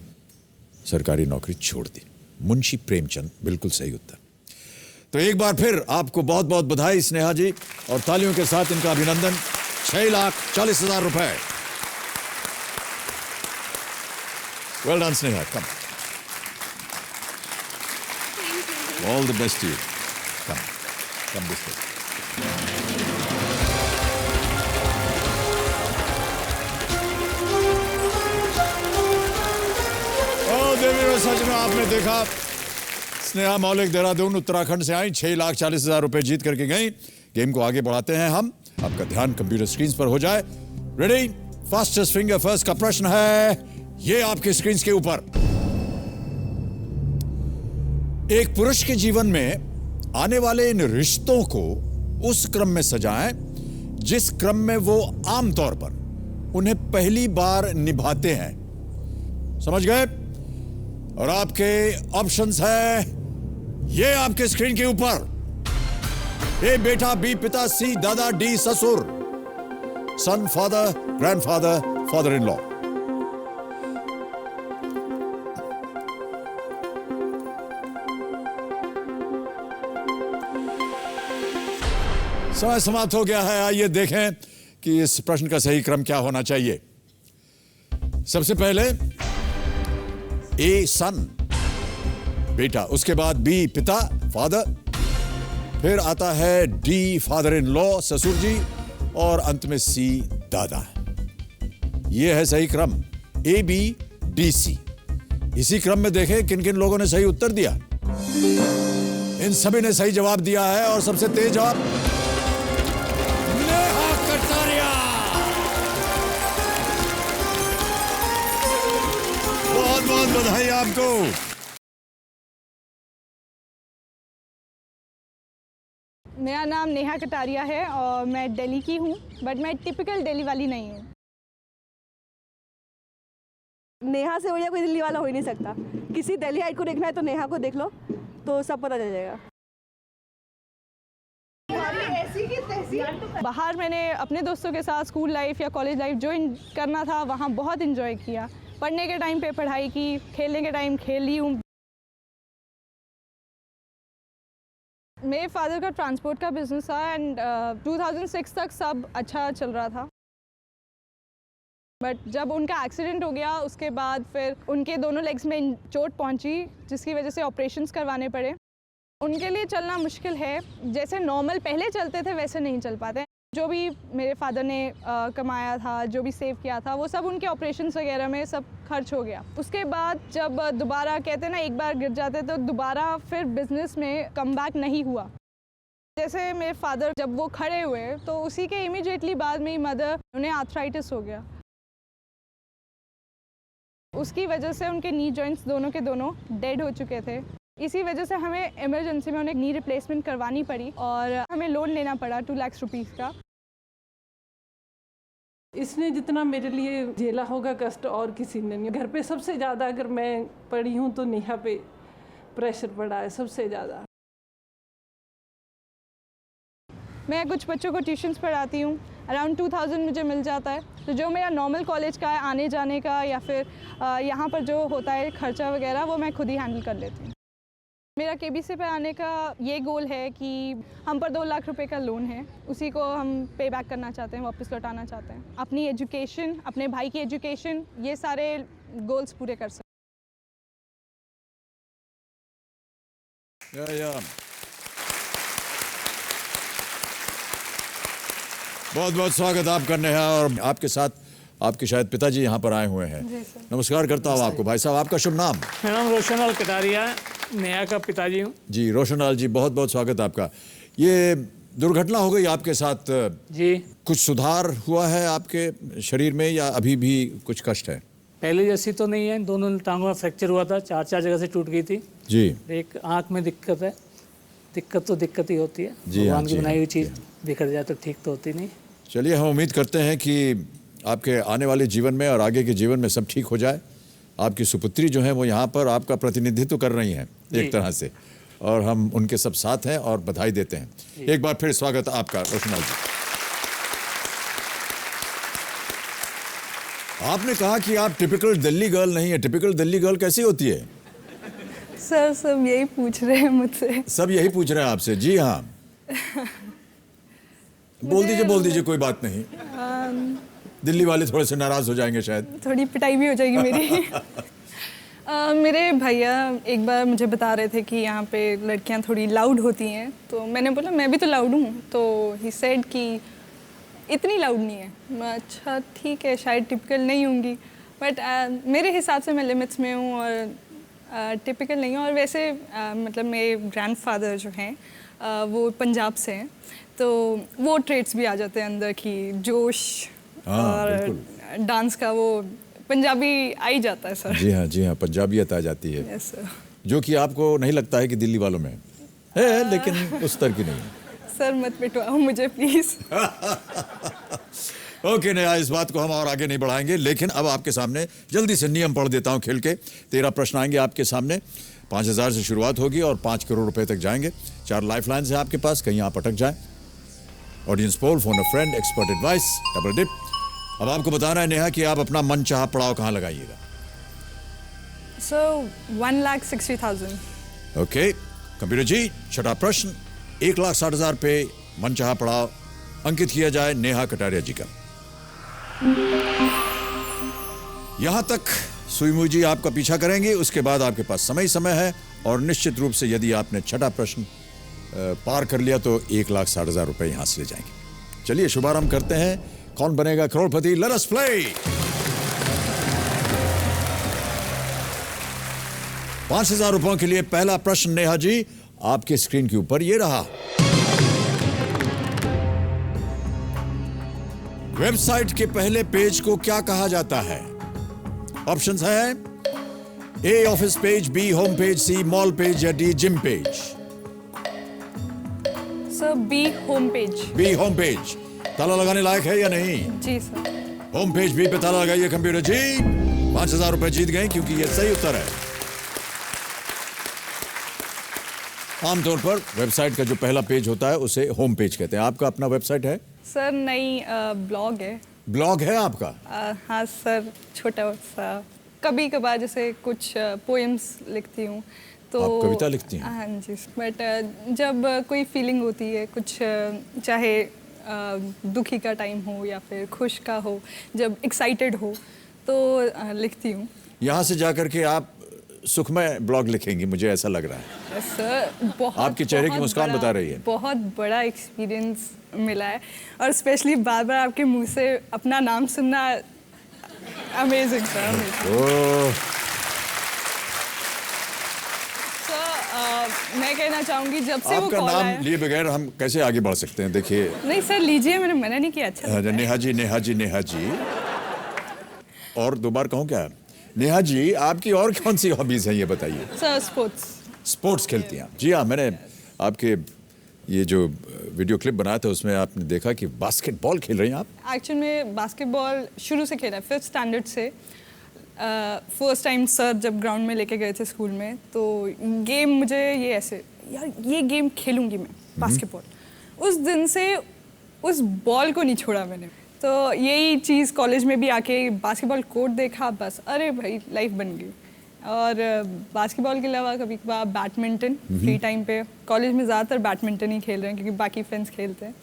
सरकारी नौकरी छोड़ दी। मुंशी प्रेमचंद बिल्कुल सही उत्तर। तो एक बार फिर आपको बहुत बहुत बधाई स्नेहा जी, और तालियों के साथ इनका अभिनंदन। 6,40,000 रुपए। Well done Sneha, come. All the best to you. Come this way. देवी और सच में आपने देखा, स्नेहा मौलिक देहरादून उत्तराखंड से आई, 6,40,000 रुपए जीत करके गई। गेम को आगे बढ़ाते हैं हम। आपका ध्यान कंप्यूटर स्क्रीन पर हो जाए। रेडी? फास्टेस्ट फिंगर फर्स्ट का प्रश्न है ये आपके स्क्रीन के ऊपर। एक पुरुष के जीवन में आने वाले इन रिश्तों को उस क्रम में सजाएं जिस क्रम में वो आमतौर पर उन्हें पहली बार निभाते हैं। समझ गए? और आपके ऑप्शंस हैं ये आपके स्क्रीन के ऊपर। ए बेटा, बी पिता, सी दादा, डी ससुर, सन father, grandfather, father in law. समय समाप्त हो गया है। आइए देखें कि इस प्रश्न का सही क्रम क्या होना चाहिए। सबसे पहले ए सन, बेटा, उसके बाद बी पिता, फादर, फिर आता है डी फादर इन लॉ, ससुर जी, और अंत में सी दादा। यह है सही क्रम, ए बी डी सी। इसी क्रम में देखें किन किन लोगों ने सही उत्तर दिया। इन सभी ने सही जवाब दिया है और सबसे तेज जवाब नेहा कटारिया। बहुत बहुत बधाई आपको। मेरा नाम नेहा कटारिया है और मैं दिल्ली की हूँ, बट मैं टिपिकल दिल्ली वाली नहीं हूँ। नेहा से बढ़िया कोई दिल्ली वाला हो ही नहीं सकता। किसी दिल्ली हाइट को देखना है तो नेहा को देख लो तो सब पता चल जाएगा। बाहर मैंने अपने दोस्तों के साथ स्कूल लाइफ या कॉलेज लाइफ जो करना था वहाँ बहुत इंजॉय किया। पढ़ने के टाइम पे पढ़ाई की, खेलने के टाइम खेली हूँ। मेरे फादर का ट्रांसपोर्ट का बिजनेस था एंड 2006 तक सब अच्छा चल रहा था। बट जब उनका एक्सीडेंट हो गया उसके बाद फिर उनके दोनों लेग्स में चोट पहुंची, जिसकी वजह से ऑपरेशंस करवाने पड़े। उनके लिए चलना मुश्किल है। जैसे नॉर्मल पहले चलते थे वैसे नहीं चल पाते। जो भी मेरे फादर ने कमाया था, जो भी सेव किया था, वो सब उनके ऑपरेशंस वगैरह में सब खर्च हो गया। उसके बाद जब दोबारा कहते हैं ना, एक बार गिर जाते तो दोबारा फिर बिजनेस में कम बैक नहीं हुआ। जैसे मेरे फादर जब वो खड़े हुए तो उसी के इमीडिएटली बाद मेरी मदर, उन्हें आर्थराइटिस हो गया। उसकी वजह से उनके नी जॉइंट्स दोनों के दोनों डेड हो चुके थे। इसी वजह से हमें इमरजेंसी में उन्हें नी रिप्लेसमेंट करवानी पड़ी और हमें लोन लेना पड़ा 2 लाख रुपीज़ का। इसने जितना मेरे लिए झेला होगा कष्ट और किसी ने नहीं। घर पे सबसे ज़्यादा अगर मैं पढ़ी हूँ तो नेहा पे प्रेशर पड़ा है सबसे ज़्यादा। मैं कुछ बच्चों को ट्यूशन्स पढ़ाती हूँ। अराउंड 2000 मुझे मिल जाता है। तो जो मेरा नॉर्मल कॉलेज का है, आने जाने का या फिर यहाँ पर जो होता है खर्चा वगैरह, वो मैं खुद ही हैंडल कर लेती हूँ। मेरा केबीसी पे आने का ये गोल है कि हम पर 2 लाख रुपए का लोन है, उसी को हम पे बैक करना चाहते हैं, वापस लौटाना चाहते हैं। अपनी एजुकेशन, अपने भाई की एजुकेशन, ये सारे गोल्स पूरे कर सकते। बहुत बहुत स्वागत आपका नेहा। और आपके साथ आपके शायद पिताजी यहाँ पर आए हुए हैं। नमस्कार करता हूँ आपको। भाई साहब, आपका शुभ नाम? मेरा नाम रोशनलाल कटारिया, नेहा का पिताजी हूँ। जी रोशनलाल जी, बहुत बहुत स्वागत आपका। ये दुर्घटना हो गई आपके साथ जी। कुछ सुधार हुआ है आपके शरीर में या अभी भी कुछ कष्ट है? पहले जैसी तो नहीं है। दोनों टांगों में फ्रैक्चर हुआ था, 4 जगह से टूट गई थी जी। एक आँख में दिक्कत है। दिक्कत तो दिक्कत ही होती है। जी हाँ, भगवान की जी बनाई हाँ, हुई जी चीज़ बिखर जाए तो ठीक तो होती नहीं। चलिए, हम उम्मीद करते हैं कि आपके आने वाले जीवन में और आगे के जीवन में सब ठीक हो जाए। आपकी सुपुत्री जो है वो यहाँ पर आपका प्रतिनिधित्व कर रही हैं एक तरह से, और हम उनके सब साथ हैं और बधाई देते हैं। एक बार फिर स्वागत आपका रोशनलाल जी। आपने कहा कि आप टिपिकल दिल्ली गर्ल नहीं है। टिपिकल दिल्ली गर्ल कैसी होती है? सर सब यही पूछ रहे हैं मुझसे। सब यही पूछ रहे हैं आपसे? जी हाँ, बोल दीजिए, कोई बात नहीं। दिल्ली वाले थोड़े से नाराज हो जाएंगे शायद। थोड़ी पिटाई भी हो जाएगी मेरी। मेरे भैया एक बार मुझे बता रहे थे कि यहाँ पे लड़कियाँ थोड़ी लाउड होती हैं, तो मैंने बोला मैं भी तो लाउड हूँ। तो ही सेड कि इतनी लाउड नहीं है। मैं अच्छा ठीक है, शायद टिपिकल नहीं होंगी, बट मेरे हिसाब से मैं लिमिट्स में हूँ और टिपिकल नहीं हूँ। और वैसे मतलब मेरे ग्रैंडफादर जो हैं वो पंजाब से हैं, तो वो ट्रेट्स भी आ जाते हैं अंदर की, जोश और डांस का वो पंजाबी आ ही जाता है सर। जी हाँ, पंजाबियत आ जाती है। Yes sir. जो कि आपको नहीं लगता है कि दिल्ली वालों में है, लेकिन उस तरह की नहीं है। सर मत पिटवाओ मुझे प्लीज। ओके नया, इस बात को हम और आगे नहीं बढ़ाएंगे, लेकिन अब आपके सामने जल्दी से नियम पढ़ देता हूं खेल के। 13 प्रश्न आएंगे आपके सामने। 5000 से शुरुआत होगी और 5 करोड़ रुपए तक जाएंगे। 4 लाइफ लाइन है आपके पास, कहीं आप अटक जाए। Audience poll, phone a friend, expert advice, double dip. अब आपको बताना है नेहा कि आप अपना मन चाहा पड़ाव कहाँ लगाइएगा। सो 1,60,000। ओके कंप्यूटर जी, छठा प्रश्न। 1,60,000 पे मनचाहा पड़ाव अंकित किया जाए नेहा कटारिया जी का। यहां तक सुईमू जी आपका पीछा करेंगे, उसके बाद आपके पास समय है और निश्चित रूप से यदि आपने छठा प्रश्न पार कर लिया तो 1,60,000 रुपए यहां से ले जाएंगे। चलिए शुभारंभ करते हैं, Kaun Banega Crorepati. Let us play. 5,000 रुपयों के लिए पहला प्रश्न नेहा जी आपके स्क्रीन के ऊपर ये रहा। वेबसाइट के पहले पेज को क्या कहा जाता है? ऑप्शंस हैं A office page, B home page, C mall page या D gym page. Sir B home page. B home page ताला लगाने लायक है या नहीं? जी सर। होम पेज बी पे ताला लगाइए कंप्यूटर जी। 5,000 रुपए जीत गए क्योंकि यह सही उत्तर है। आमतौर पर वेबसाइट का जो पहला पेज होता है उसे होम पेज कहते हैं। आपका अपना वेबसाइट है? सर नई ब्लॉग है। ब्लॉग है आपका? हाँ सर, छोटा सा, कभी कभार जैसे कुछ पोएम्स लिखती हूँ तो। आप कविता लिखती हैं? हाँ जी, बट जब कोई फीलिंग होती है कुछ, चाहे दुखी का टाइम हो या फिर खुश का हो, जब एक्साइटेड हो तो लिखती हूँ। यहाँ से जाकर के आप सुखमय ब्लॉग लिखेंगी, मुझे ऐसा लग रहा है। सर बहुत, आपके चेहरे की मुस्कान बता रही है। बहुत बड़ा एक्सपीरियंस मिला है और स्पेशली बार बार आपके मुंह से अपना नाम सुनना अमेजिंग सर। मैं कहना चाहूंगी जब से वो आपका कॉल नाम आया। लिए बगैर हम कैसे आगे बढ़ सकते हैं? देखिए। नहीं सर लीजिए, मैंने मना नहीं किया। अच्छा नेहा जी, नेहा जी, नेहा जी। और दो बार कहूँ क्या? नेहा जी आपकी और कौन सी हॉबीज हैं ये बताइए। Sir sports. स्पोर्ट्स खेलती हैं? जी हाँ, मैंने आपके ये जो वीडियो क्लिप बनाया था उसमें आपने देखा कि बास्केटबॉल खेल रही हैं आप। एक्चुअली में बास्केटबॉल शुरू से खेला है, 5th स्टैंडर्ड से। फर्स्ट टाइम सर जब ग्राउंड में लेके गए थे स्कूल में, तो गेम मुझे ये ऐसे, यार ये गेम खेलूंगी मैं, बास्केटबॉल। उस दिन से उस बॉल को नहीं छोड़ा मैंने। तो यही चीज़ कॉलेज में भी आके बास्केटबॉल कोर्ट देखा, बस अरे भाई लाइफ बन गई। और बास्केटबॉल के अलावा कभी कभार बैडमिंटन फ्री टाइम पे, कॉलेज में ज़्यादातर बैडमिंटन ही खेल रहे हैं क्योंकि बाकी फ्रेंड्स खेलते हैं।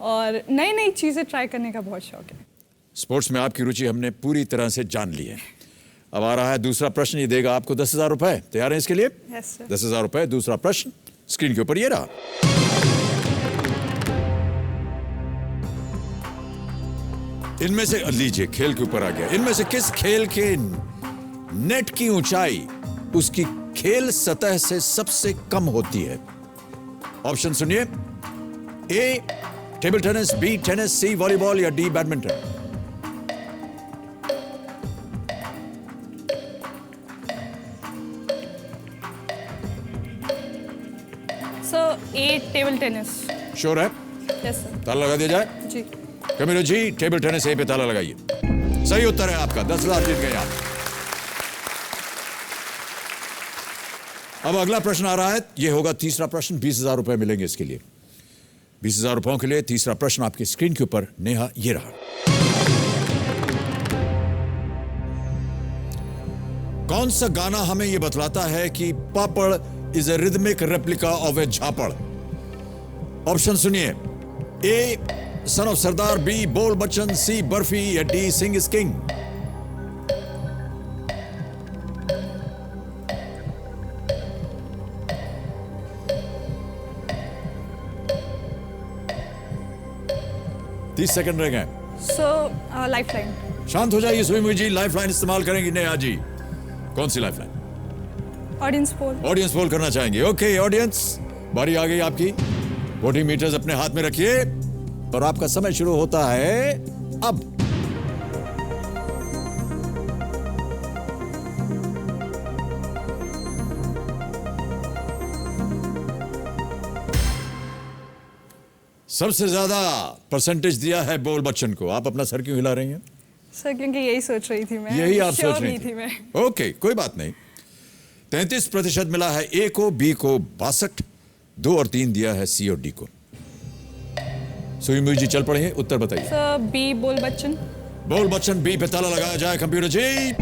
और नई नई चीज़ें ट्राई करने का बहुत शौक है। स्पोर्ट्स में आपकी रुचि हमने पूरी तरह से जान ली है। अब आ रहा है दूसरा प्रश्न, ये देगा आपको 10,000 रुपए। तैयार हैं इसके लिए? Yes sir. 10,000 रुपए। दूसरा प्रश्न स्क्रीन के ऊपर ये रहा। इनमें से, लीजिए खेल के ऊपर आ गया, इनमें से किस खेल के नेट की ऊंचाई उसकी खेल सतह से सबसे कम होती है? ऑप्शन सुनिए। A table tennis, B tennis, C volleyball या D badminton. Sir A table tennis. Sure है? Yes sir. ताला लगा दिया जाए? जी। कमीरो जी टेबल टेनिस ए पे ताला लगाइए। सही उत्तर है आपका। 10,000 जीत गए आप। अब अगला प्रश्न आ रहा है, यह होगा तीसरा प्रश्न। 20,000 रुपए मिलेंगे इसके लिए। 20,000 रुपयों के लिए तीसरा प्रश्न आपकी स्क्रीन के ऊपर नेहा ये रहा। कौन सा गाना हमें यह बतलाता है कि papad is a rhythmic replica of a jhapad? Option सुनिए। A son of Sardar, B बोल बच्चन, सी बर्फी या डी सिंग इज किंग। तीस सेकंड रह गए। सो लाइफलाइन। शांत हो जाइए सुईमू जी। लाइफलाइन इस्तेमाल करेंगी नेहा जी। कौन सी lifeline? Audience poll. Audience poll करना चाहेंगे? ओके ऑडियंस, बारी आ गई आपकी। वोटिंग मीटर्स अपने हाथ में रखिए और आपका समय शुरू होता है अब। सबसे ज्यादा परसेंटेज दिया है बोल बच्चन को। आप अपना सर क्यों हिला रही हैं? सर क्योंकि यही सोच रही थी मैं। यही आप Sure सोच रही नहीं थी मैं। ओके कोई बात नहीं। 33% मिला है ए को, बी को 62, 2 और 3 दिया है सी और डी को। सुईमू जी चल पड़े हैं, उत्तर बताइए। सर बी बोल बच्चन। बोल बच्चन बी पे ताला लगाया जाए कंप्यूटर जी।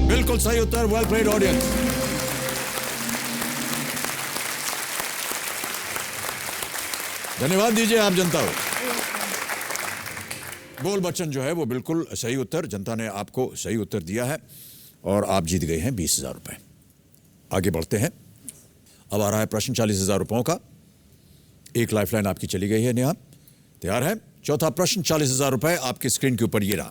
बिल्कुल सही उत्तर। Well played audience. धन्यवाद दीजिए आप जनता को। बोल बच्चन जो है वो बिल्कुल सही उत्तर, जनता ने आपको सही उत्तर दिया है और आप जीत गए हैं 20,000 रुपए। आगे बढ़ते हैं। अब आ रहा है प्रश्न 40,000 रुपयों का। एक लाइफलाइन आपकी चली गई है नेहा, तैयार है? चौथा प्रश्न 40,000 रुपए आपकी स्क्रीन के ऊपर ये रहा।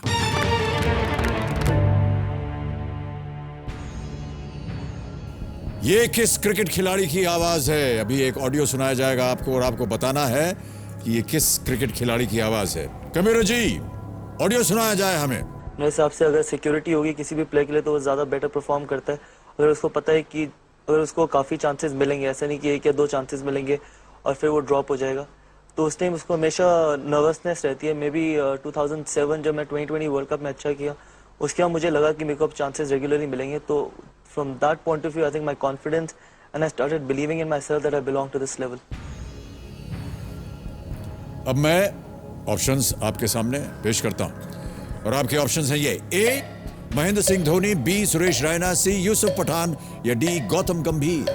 ये किस क्रिकेट खिलाड़ी की आवाज है? अभी एक ऑडियो सुनाया जाएगा आपको और आपको बताना है कि ये किस क्रिकेट खिलाड़ी की आवाज है। कबीर जी, ऑडियो सुनाया जाए हमें। मेरे हिसाब से अगर सिक्योरिटी होगी किसी भी प्लेयर के लिए तो वो ज़्यादा बेटर परफॉर्म करता है। अगर उसको पता है कि अगर उसको काफ़ी चांसेस मिलेंगे, ऐसा नहीं कि 1 या 2 चांसेस मिलेंगे और फिर वो ड्रॉप हो जाएगा, तो उस टाइम उसको हमेशा नर्वसनेस रहती है। मे बी 2007 जब मैं 2020 वर्ल्ड कप में अच्छा किया, उसके बाद मुझे लगा कि मेरे को अब चांसेस रेगुलरली मिलेंगे। तो from that point of view I think my confidence and I started believing in myself that I belong to this level. अब मैं ऑप्शंस आपके सामने पेश करता हूं और आपके ऑप्शंस हैं ये: ए महेंद्र सिंह धोनी, बी सुरेश रैना, सी यूसुफ पठान या डी गौतम गंभीर।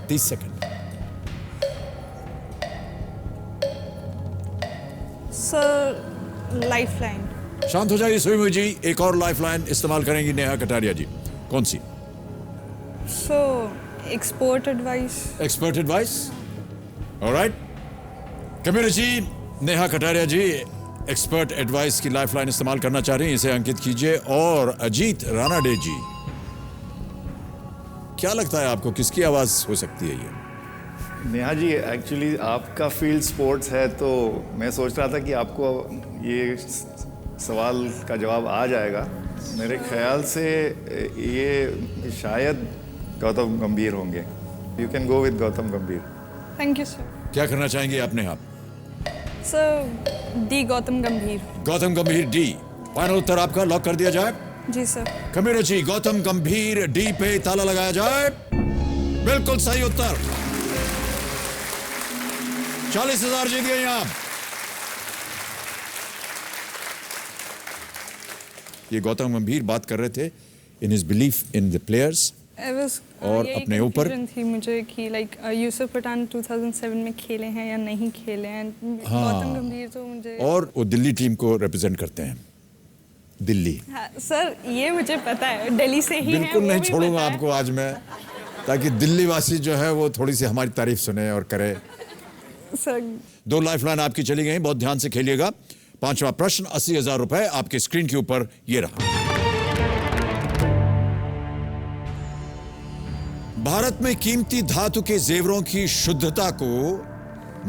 तीस सेकंड। Sir lifeline. शांत हो जाइए सुईमुई जी, एक और लाइफलाइन इस्तेमाल करेंगी नेहा कटारिया जी। कौन सी? So export advice. Expert advice, alright. Kabir ji, Neha Kataria ji expert advice की लाइफलाइन इस्तेमाल करना चाह रही हैं, इसे अंकित कीजिए। और अजीत रानाडे जी, क्या लगता है आपको किसकी आवाज हो सकती है ये? नेहा जी, एक्चुअली आपका फील्ड स्पोर्ट्स है तो मैं सोच रहा था कि आपको ये सवाल का जवाब आ जाएगा। मेरे ख्याल से ये शायद गौतम गंभीर होंगे। You can go with Gautam Gambhir. Thank you sir. क्या करना चाहेंगे आपने? आप सर डी गौतम गंभीर। गौतम गंभीर डी फाइनल उत्तर आपका, लॉक कर दिया जाए? जी सर। कबीर जी, गौतम गंभीर डी पे ताला लगाया जाए। बिल्कुल सही उत्तर। 40,000 जीत गए आप। ये गौतम गंभीर बात कर रहे थे in his belief in the players और अपने ऊपर थी मुझे कि लाइक यूसुफ पठान 2007 में खेले हैं या नहीं खेले हैं। गौतम गंभीर तो मुझे, और वो दिल्ली टीम को रिप्रेजेंट करते हैं, दिल्ली। हाँ, सर ये मुझे पता है, दिल्ली से ही बिल्कुल हैं, नहीं छोड़ूंगा आपको आज मैं, ताकि दिल्ली वासी जो है वो थोड़ी सी हमारी तारीफ सुने और करे। सर 2 लाइफलाइन आपकी चली गई, बहुत ध्यान से खेलिएगा। 5वां प्रश्न 80,000 रुपए आपके स्क्रीन के ऊपर ये रहा। भारत में कीमती धातु के जेवरों की शुद्धता को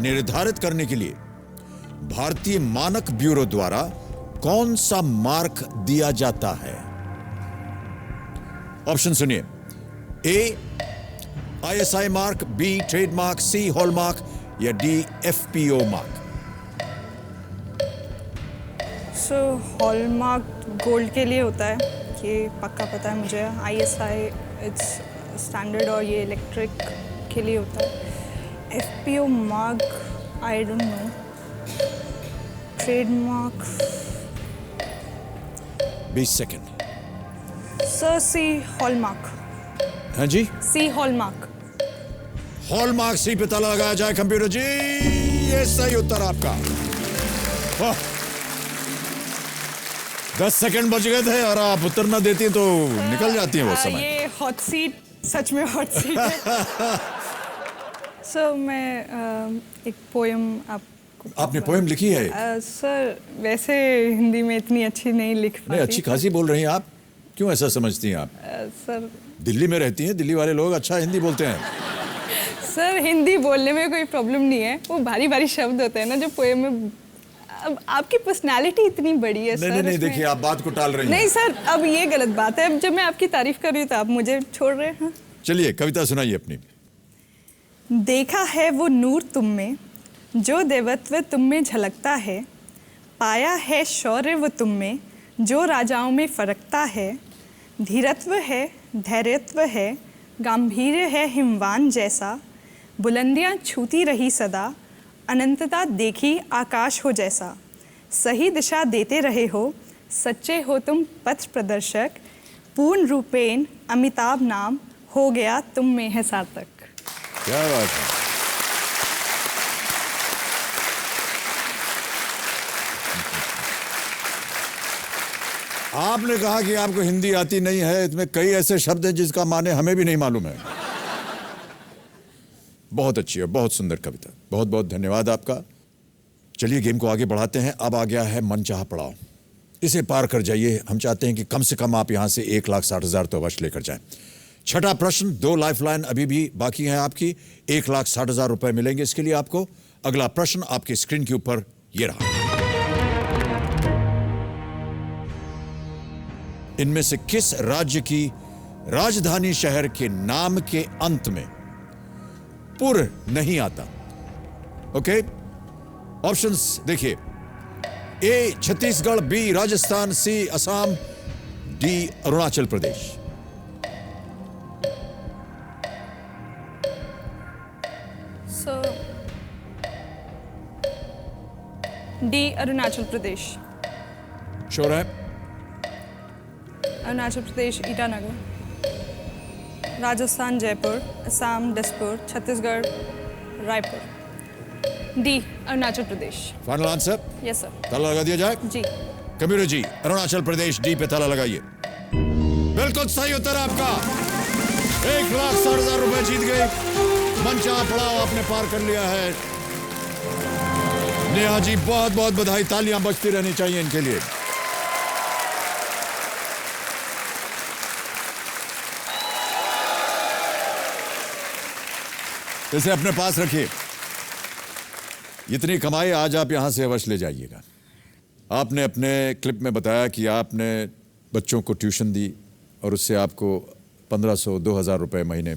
निर्धारित करने के लिए भारतीय मानक ब्यूरो द्वारा कौन सा मार्क दिया जाता है? ऑप्शन सुनिए: ए ISI मार्क, बी ट्रेडमार्क, सी हॉलमार्क या डी FPO मार्क। सो हॉलमार्क गोल्ड के लिए होता है, ये पक्का पता है मुझे। ISI इट्स स्टैंडर्ड और ये इलेक्ट्रिक के लिए होता है। FPO mark I don't know. Trademark 20 second. Sir C hallmark. हाँ जी, सी हॉलमार्क। हॉलमार्क सी पे ताला लगाया जाए। कंप्यूटर जी, ये सही उत्तर आपका। 10 सेकंड बच गए थे और आप उत्तर ना देती तो निकल जाती हैं वो समय। ये हॉट सीट, सच में हॉट सीट है। सर मैं एक पोएम आपने पोएम लिखी है? सर वैसे हिंदी में इतनी अच्छी नहीं लिख पाती। नहीं, अच्छी खासी बोल रही हैं आप। क्यों ऐसा समझती हैं आप? सर दिल्ली में रहती हैं, दिल्ली वाले लोग अच्छा हिंदी बोलते हैं। सर हिंदी बोलने में कोई प्रॉब्लम नहीं है, वो भारी भारी शब्द होते हैं ना जो पोएम में। अब आपकी पर्सनालिटी इतनी बड़ी है। नहीं नहीं, देखिए आप बात को टाल रही हैं। नहीं सर, अब ये गलत बात है। अब जब मैं आपकी तारीफ कर रही हूँ तो आप मुझे छोड़ रहे हैं। चलिए कविता सुनाइए अपनी। देखा है वो नूर तुम में जो देवत्व तुम में झलकता है, पाया है शौर्य वो तुम में जो राजाओं में फरकता है। धीरत्व है, धैर्यत्व है, गांभीर्य है हिमवान जैसा, बुलंदियां छूती रही सदा, अनंतता देखी आकाश हो जैसा। सही दिशा देते रहे हो, सच्चे हो तुम पथ प्रदर्शक, पूर्ण रूपेण अमिताभ नाम, हो गया तुम में है सार्थक। क्या बात है। आपने कहा कि आपको हिंदी आती नहीं है, इसमें कई ऐसे शब्द हैं जिसका माने हमें भी नहीं मालूम है। बहुत अच्छी है, बहुत सुंदर कविता, बहुत बहुत धन्यवाद आपका। चलिए गेम को आगे बढ़ाते हैं। अब आ गया है मनचाहा पड़ाव, इसे पार कर जाइए। हम चाहते हैं कि कम से कम आप यहां से 1,60,000 तो अवश्य लेकर जाएं। छठा प्रश्न, 2 लाइफलाइन अभी भी बाकी हैं आपकी, 1,60,000 रुपए मिलेंगे इसके लिए आपको। अगला प्रश्न आपकी स्क्रीन के ऊपर ये रहा। इनमें से किस राज्य की राजधानी शहर के नाम के अंत में पुर नहीं आता? ओके, ऑप्शंस देखिए। A Chhattisgarh, B Rajasthan, C Assam, D Arunachal Pradesh. So D Arunachal Pradesh. Sure है? Arunachal Pradesh Itanagar, Rajasthan Jaipur, Assam Dispur, Chhattisgarh Raipur. D Arunachal Pradesh. Final answer? Yes sir. ताला लगा दिया जाए? जी। कबीर जी, अरुणाचल प्रदेश, डी पे ताला लगाइए। बिल्कुल सही उत्तर आपका। 1,60,000 रुपए जीत गए। मनचाहा पड़ाव आपने पार कर लिया है। नेहा जी बहुत बहुत बधाई, तालियां बजती रहनी चाहिए इनके लिए। इसे अपने पास रखिए। इतनी कमाई आज आप यहां से अवश्य ले जाइएगा। आपने अपने क्लिप में बताया कि आपने बच्चों को ट्यूशन दी और उससे आपको 1,500-2,000 रुपए महीने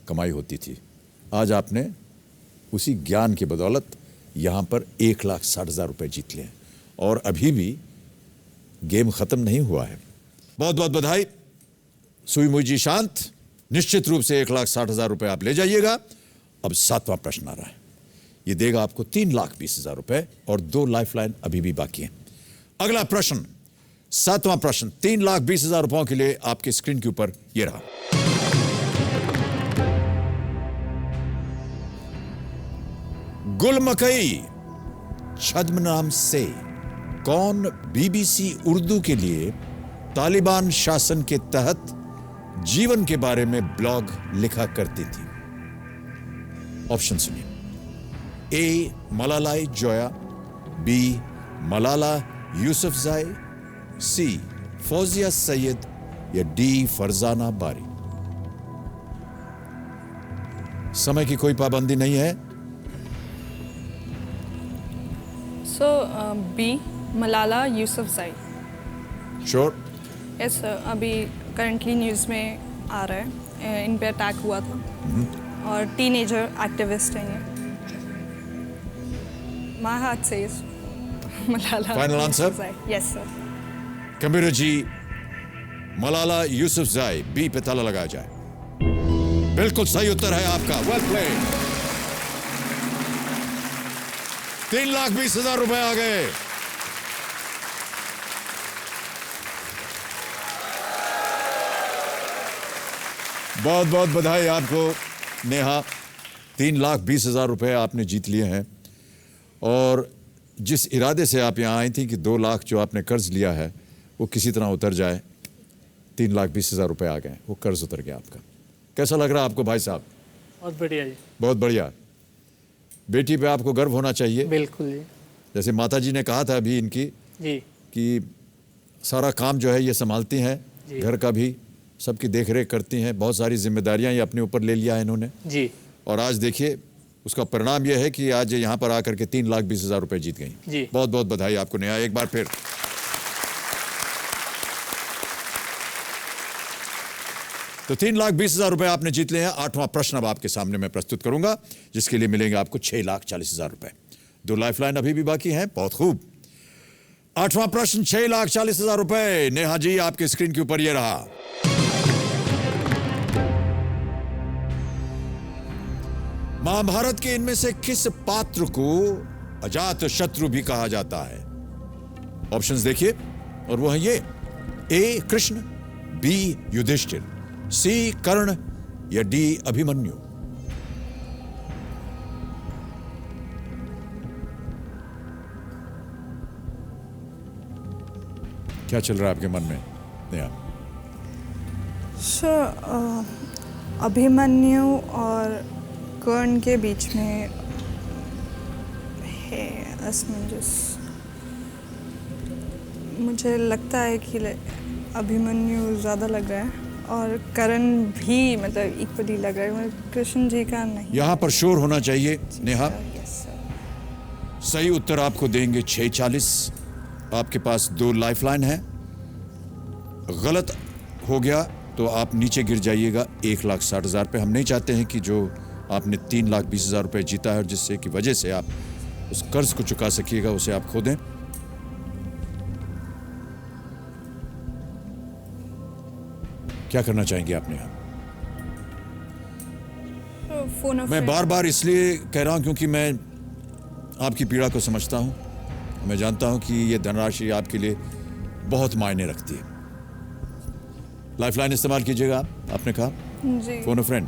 कमाई होती थी। आज आपने उसी ज्ञान की बदौलत यहाँ पर 1,60,000 रुपए जीत लिए और अभी भी गेम खत्म नहीं हुआ है। बहुत बहुत बधाई। सुई मुई जी शांत। निश्चित रूप से 1,60,000 रुपए आप ले जाइएगा। अब 7वां प्रश्न आ रहा है। यह देगा आपको 3,20,000 रुपए और 2 लाइफलाइन अभी भी बाकी हैं। अगला प्रश्न, 7वां प्रश्न, 3,20,000 रुपयों के लिए आपके स्क्रीन के ऊपर यह रहा। गुलमकई छद्म नाम से कौन बीबीसी उर्दू के लिए तालिबान शासन के तहत जीवन के बारे में ब्लॉग लिखा करती थी? ऑप्शन सुनिए। ए मलाला जोया, बी मलाला यूसुफजाई, सी फौजिया सैयद या डी फरजाना बारी। समय की कोई पाबंदी नहीं है। So B Malala Yousafzai. Sure? Yes sir. अभी करंटली न्यूज़ में आ रहा है, इन पे अटैक हुआ था और टीनेजर एक्टिविस्ट हैं ये। My heart says Malala. Final answer? Yes sir. Kabir ji, Malala Yousafzai, B पे ताला लगाया जाए। बिल्कुल सही उत्तर है आपका। Well played. 3,20,000 रुपए आ गए। बहुत बहुत बधाई आपको नेहा। 3,20,000 रुपए आपने जीत लिए हैं और जिस इरादे से आप यहाँ आई थी कि 2 लाख जो आपने कर्ज लिया है वो किसी तरह उतर जाए, 3,20,000 रुपए आ गए, वो कर्ज उतर गया आपका। कैसा लग रहा है आपको भाई साहब? बहुत बढ़िया जी। बहुत बढ़िया। बेटी पे आपको गर्व होना चाहिए। बिल्कुल जी। जैसे माता जी ने कहा था अभी इनकी जी कि सारा काम जो है ये संभालती हैं, घर का भी, सबकी देखरेख करती हैं, बहुत सारी जिम्मेदारियां ये अपने ऊपर ले लिया है इन्होंने जी। और आज देखिए उसका परिणाम यह है कि आज यहाँ पर आकर के 3,20,000 रुपए जीत गई जी। बहुत बहुत बधाई आपको नेहा, एक बार फिर। तो 3,20,000 रुपए आपने जीत लिए हैं। 8वां प्रश्न अब आपके सामने मैं प्रस्तुत करूंगा जिसके लिए मिलेंगे आपको 6,40,000 रुपए। 2 लाइफलाइन अभी भी बाकी हैं। बहुत खूब। 8वां प्रश्न, 6,40,000 रुपए। नेहा जी आपके स्क्रीन के ऊपर ये रहा। महाभारत के इनमें से किस पात्र को अजात शत्रु भी कहा जाता है? ऑप्शंस देखिए। और वो है ये: ए कृष्ण, बी युधिष्ठिर, सी कर्ण या डी अभिमन्यु। क्या चल रहा है आपके मन में नेहा? अभिमन्यु और कर्ण के बीच में है असमंजस। मुझे लगता है कि अभिमन्यु ज़्यादा लग रहा है और कर्ण भी मतलब इक्वली लग रहा है, कृष्ण जी का नहीं। यहां पर शोर होना चाहिए नेहा। सही उत्तर आपको देंगे 6:40। आपके पास 2 लाइफलाइन है। गलत हो गया तो आप नीचे गिर जाइएगा 1,60,000 पे। हम नहीं चाहते हैं कि जो आपने 3,20,000 रुपए जीता है और जिससे की वजह से आप उस कर्ज को चुका सकिएगा, उसे आप खो दें। क्या करना चाहेंगे आपने यहाँ? मैं बार बार इसलिए कह रहा हूं क्योंकि मैं आपकी पीड़ा को समझता हूं। मैं जानता हूं कि ये धनराशि आपके लिए बहुत मायने रखती है। लाइफलाइन इस्तेमाल कीजिएगा आपने कहा। जी। Phone a friend.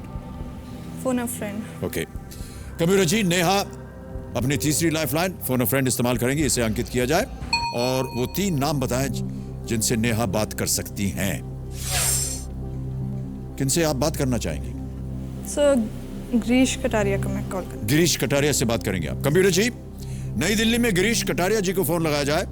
Phone a friend. Okay. Computer ji, Neha अपनी तीसरी लाइफलाइन फोन अ फ्रेंड इस्तेमाल करेंगी। इसे अंकित किया जाए और वो 3 नाम बताएं जिनसे नेहा बात कर सकती हैं। किनसे आप बात करना चाहेंगी? सर, गिरीश कटारिया को मैं कॉल करूँ। गिरीश कटारिया से बात करेंगे आप। कंप्यूटर जी, नई दिल्ली में गिरीश कटारिया जी को फोन लगाया जाए।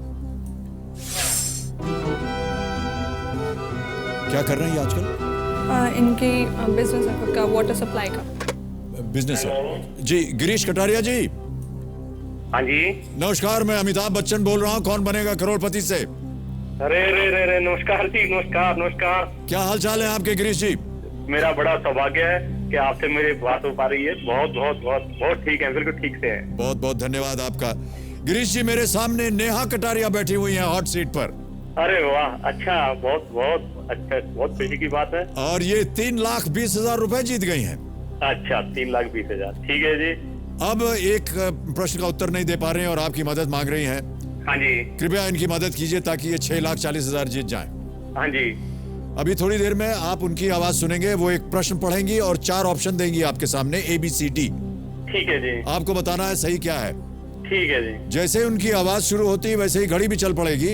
क्या कर रहे हैं ये आजकल? इनकी बिजनेस है खुद का, वाटर सप्लाई का बिजनेस है जी। गिरीश कटारिया जी। हाँ जी। नमस्कार, मैं अमिताभ बच्चन बोल रहा हूँ, कौन बनेगा करोड़पति से। अरे रे रे रे, नमस्कार जी, नमस्कार नमस्कार। क्या हाल चाल है आपके गिरीश जी? मेरा बड़ा सौभाग्य है कि आपसे मेरी बात हो पा रही है। बहुत बहुत बहुत बहुत ठीक है, बिल्कुल ठीक से है। बहुत बहुत धन्यवाद आपका। गिरीश जी, मेरे सामने नेहा कटारिया बैठी हुई हैं हॉट सीट पर। अरे वाह, अच्छा, बहुत बहुत अच्छा, बहुत खुशी की बात है। और ये 3,20,000 रुपए जीत गई हैं। अच्छा, 3,20,000, ठीक है जी। अब एक प्रश्न का उत्तर नहीं दे पा रहे हैं और आपकी मदद मांग रही हैं। हाँ जी। कृपया इनकी मदद कीजिए ताकि ये 6,40,000 जीत जाएं। हाँ जी। अभी थोड़ी देर में आप उनकी आवाज सुनेंगे। वो एक प्रश्न पढ़ेंगी और 4 ऑप्शन देंगी आपके सामने, ABCD। ठीक है जी। आपको बताना है सही क्या है। ठीक है जी। जैसे उनकी आवाज शुरू होती है वैसे ही घड़ी भी चल पड़ेगी।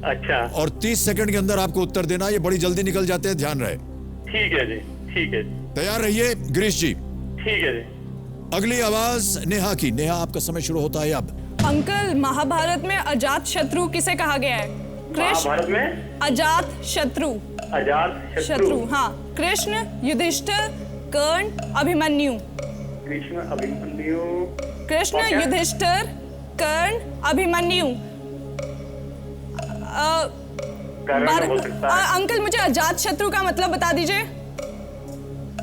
अच्छा। और 30 सेकंड के अंदर आपको उत्तर देना। ये बड़ी जल्दी निकल जाते हैं, ध्यान रहे। ठीक है जी, ठीक है। तैयार रहिए गिरीश जी। ठीक है जी। अगली आवाज नेहा की। नेहा, आपका समय शुरू होता है अब। अंकल, महाभारत में अजात शत्रु किसे कहा गया है? महाभारत में अजात शत्रु। अजात शत्रु, हाँ। कृष्ण, युधिष्ठिर, कर्ण, अभिमन्यु। कृष्ण, अभिमन्यु। कृष्ण, युधिष्ठिर, कर्ण, अभिमन्यु। कर्ण हो सकता है। अंकल, मुझे अजात शत्रु का मतलब बता दीजिए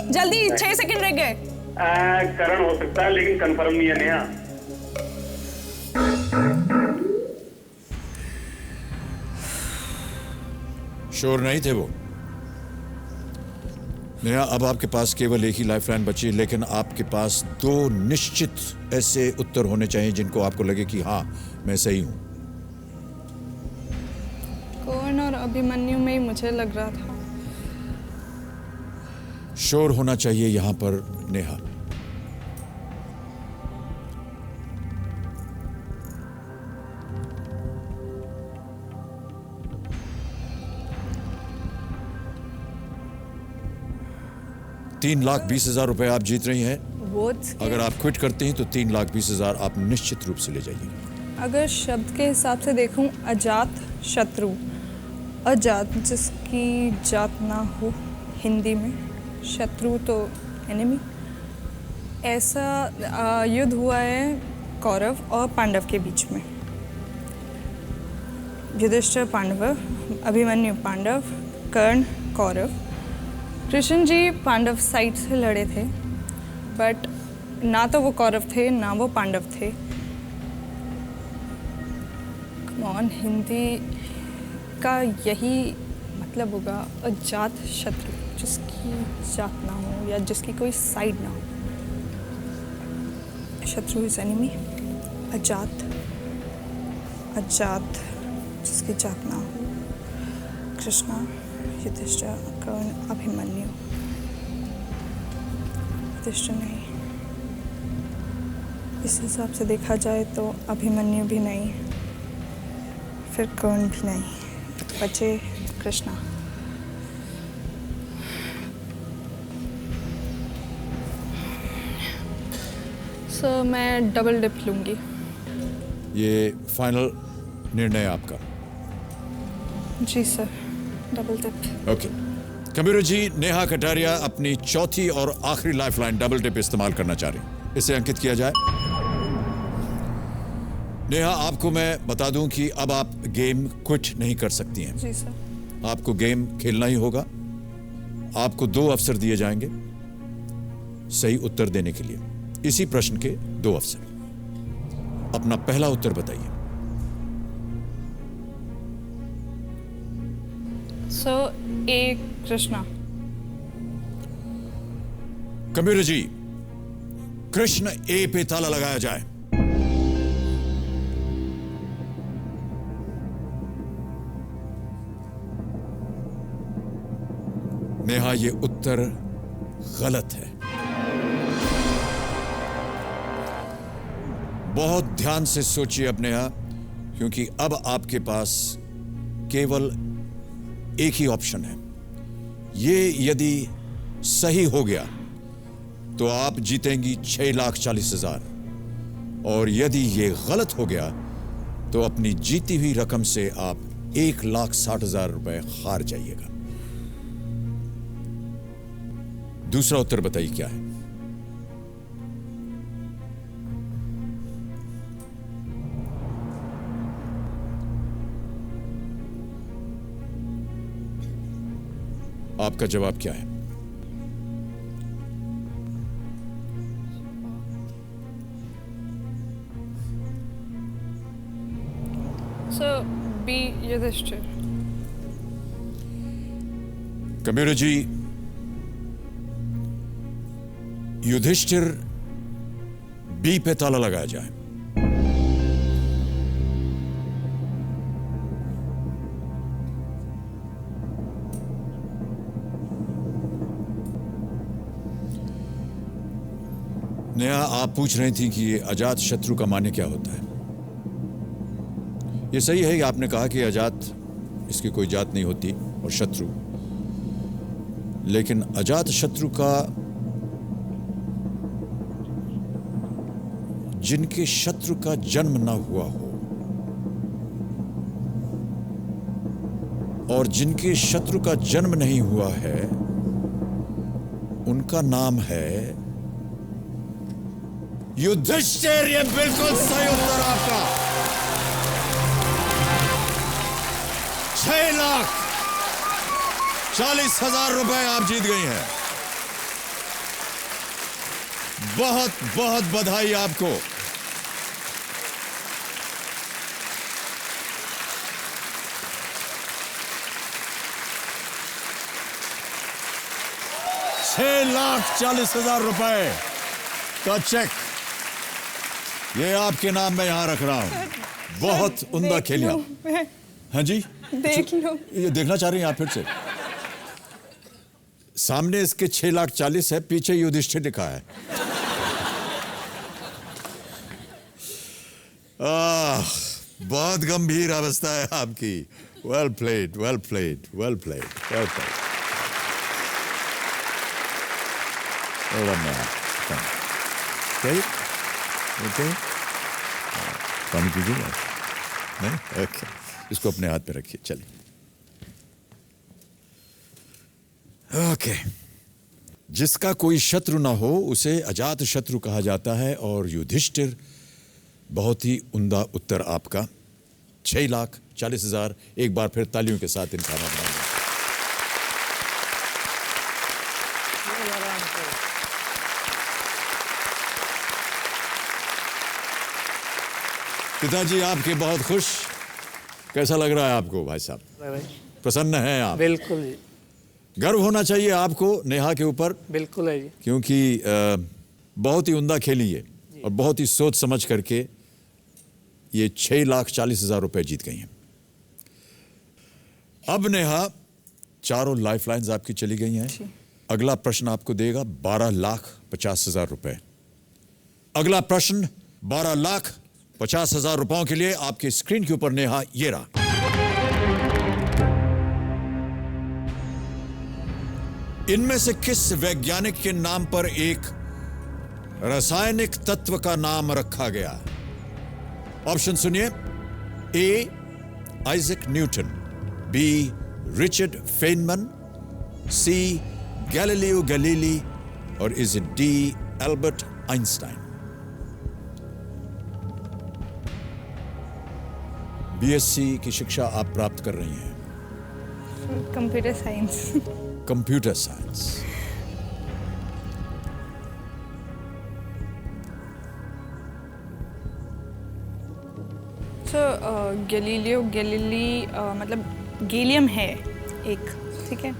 जल्दी, 6 सेकंड रह गए। कर्ण हो सकता है लेकिन कंफर्म नहीं है नेहा। श्योर नहीं थे वो। नेहा, अब आपके पास केवल एक ही लाइफलाइन बची, लेकिन आपके पास 2 निश्चित ऐसे उत्तर होने चाहिए जिनको आपको लगे कि हाँ, मैं सही हूं। कर्ण और अभिमन्यु में ही मुझे लग रहा था। श्योर होना चाहिए यहां पर नेहा। ₹3,20,000 रुपए आप जीत रही हैं। अगर आप क्विट करते हैं तो 3,20,000 आप निश्चित रूप से ले जाइए। अगर शब्द के हिसाब से देखूं, अजात शत्रु, अजात जिसकी जात ना हो हिंदी में, शत्रु तो एनिमी। ऐसा युद्ध हुआ है कौरव और पांडव के बीच में। युधिष्ठिर पांडव, अभिमन्यु पांडव, कर्ण कौरव। कृष्ण जी पांडव साइड से लड़े थे, बट ना तो वो कौरव थे ना वो पांडव थे। कौन, हिंदी का यही मतलब होगा, अजात शत्रु, जिसकी जात ना हो या जिसकी कोई साइड ना हो। शत्रु इज एनिमी। अजात, अजात जिसकी जात ना हो। कृष्णा, युधिष्ठिर, कर्ण, अभिमन्यु। युधिष्ठिर नहीं, इस हिसाब से देखा जाए तो अभिमन्यु भी नहीं, फिर कर्ण भी नहीं, बचे कृष्णा। सर मैं डबल डिप लूँगी। ये फाइनल निर्णय आपका? जी sir, double dip. Okay. Kabir ji, Neha Kataria अपनी चौथी और आखिरी लाइफलाइन डबल डिप इस्तेमाल करना चाह रही हैं। इसे अंकित किया जाए। नेहा, आपको मैं बता दूं कि अब आप गेम क्विट नहीं कर सकती हैं। जी सर। आपको गेम खेलना ही होगा। आपको 2 अवसर दिए जाएंगे सही उत्तर देने के लिए। इसी प्रश्न के 2 अवसर। अपना पहला उत्तर बताइए। सर ए कृष्णा। कबीर जी, कृष्ण ए पे ताला लगाया जाए। नेहा, ये उत्तर गलत है। बहुत ध्यान से सोचिए अब नेहा, क्योंकि अब आपके पास केवल एक ही ऑप्शन है। ये यदि सही हो गया तो आप जीतेंगी 6,40,000, और यदि ये गलत हो गया तो अपनी जीती हुई रकम से आप 1,60,000 रुपए हार जाइएगा। दूसरा उत्तर बताइए क्या है? आपका जवाब क्या है? Sir B Yudhishthir. Kabir ji, Yudhishthir B पे ताला लगाया जाए। नेहा, आप पूछ रही थी कि ये अजात शत्रु का माने क्या होता है। ये सही है कि आपने कहा कि अजात, इसकी कोई जात नहीं होती, और शत्रु, लेकिन अजात शत्रु का जिनके शत्रु का जन्म ना हुआ हो और जिनके शत्रु का जन्म नहीं हुआ है, उनका नाम है युधिष्ठिर। ये बिल्कुल सही उत्तर आपका। 6,40,000 रुपए आप जीत गई हैं। बहुत बहुत बधाई आपको। $6,40,000 रुपए का चेक ये आपके नाम में यहां रख रहा हूं। बहुत उम्दा खेलिया। हाँ जी, देख लो। ये देखना चाह रही हैं आप फिर से? सामने इसके 6,40,000 है, पीछे युधिष्ठिर लिखा है। बहुत गंभीर अवस्था है आपकी। Well played, well played, well played, well played. Okay, पानी पीजिएगा? नहीं? ओके, इसको अपने हाथ पे रखिए। चलिए, ओके। जिसका कोई शत्रु ना हो उसे अजात शत्रु कहा जाता है, और युधिष्ठिर बहुत ही उम्दा उत्तर आपका। 6,40,000 एक बार फिर तालियों के साथ इनका नाम। पिताजी आपके बहुत खुश। कैसा लग रहा है आपको भाई साहब? प्रसन्न हैं आप? बिल्कुल जी। गर्व होना चाहिए आपको नेहा के ऊपर। बिल्कुल है जी। क्योंकि बहुत ही उम्दा खेली है और बहुत ही सोच समझ करके ये 6,40,000 रुपए जीत गई हैं। अब नेहा, चारों लाइफलाइंस आपकी चली गई हैं। अगला प्रश्न आपको देगा 12,50,000 रुपए। अगला प्रश्न 12,50,000 रुपयों के लिए आपके स्क्रीन के ऊपर नेहा ये रहा। इनमें से किस वैज्ञानिक के नाम पर एक रासायनिक तत्व का नाम रखा गया? ऑप्शन सुनिए। ए आइजैक न्यूटन, बी रिचर्ड फेनमन, सी गैलीलियो गैलीली और is it D Albert Einstein? BSc की शिक्षा आप प्राप्त कर रही हैं। Computer science. Computer science. Galileo Galilei मतलब गैलियम है एक, ठीक है।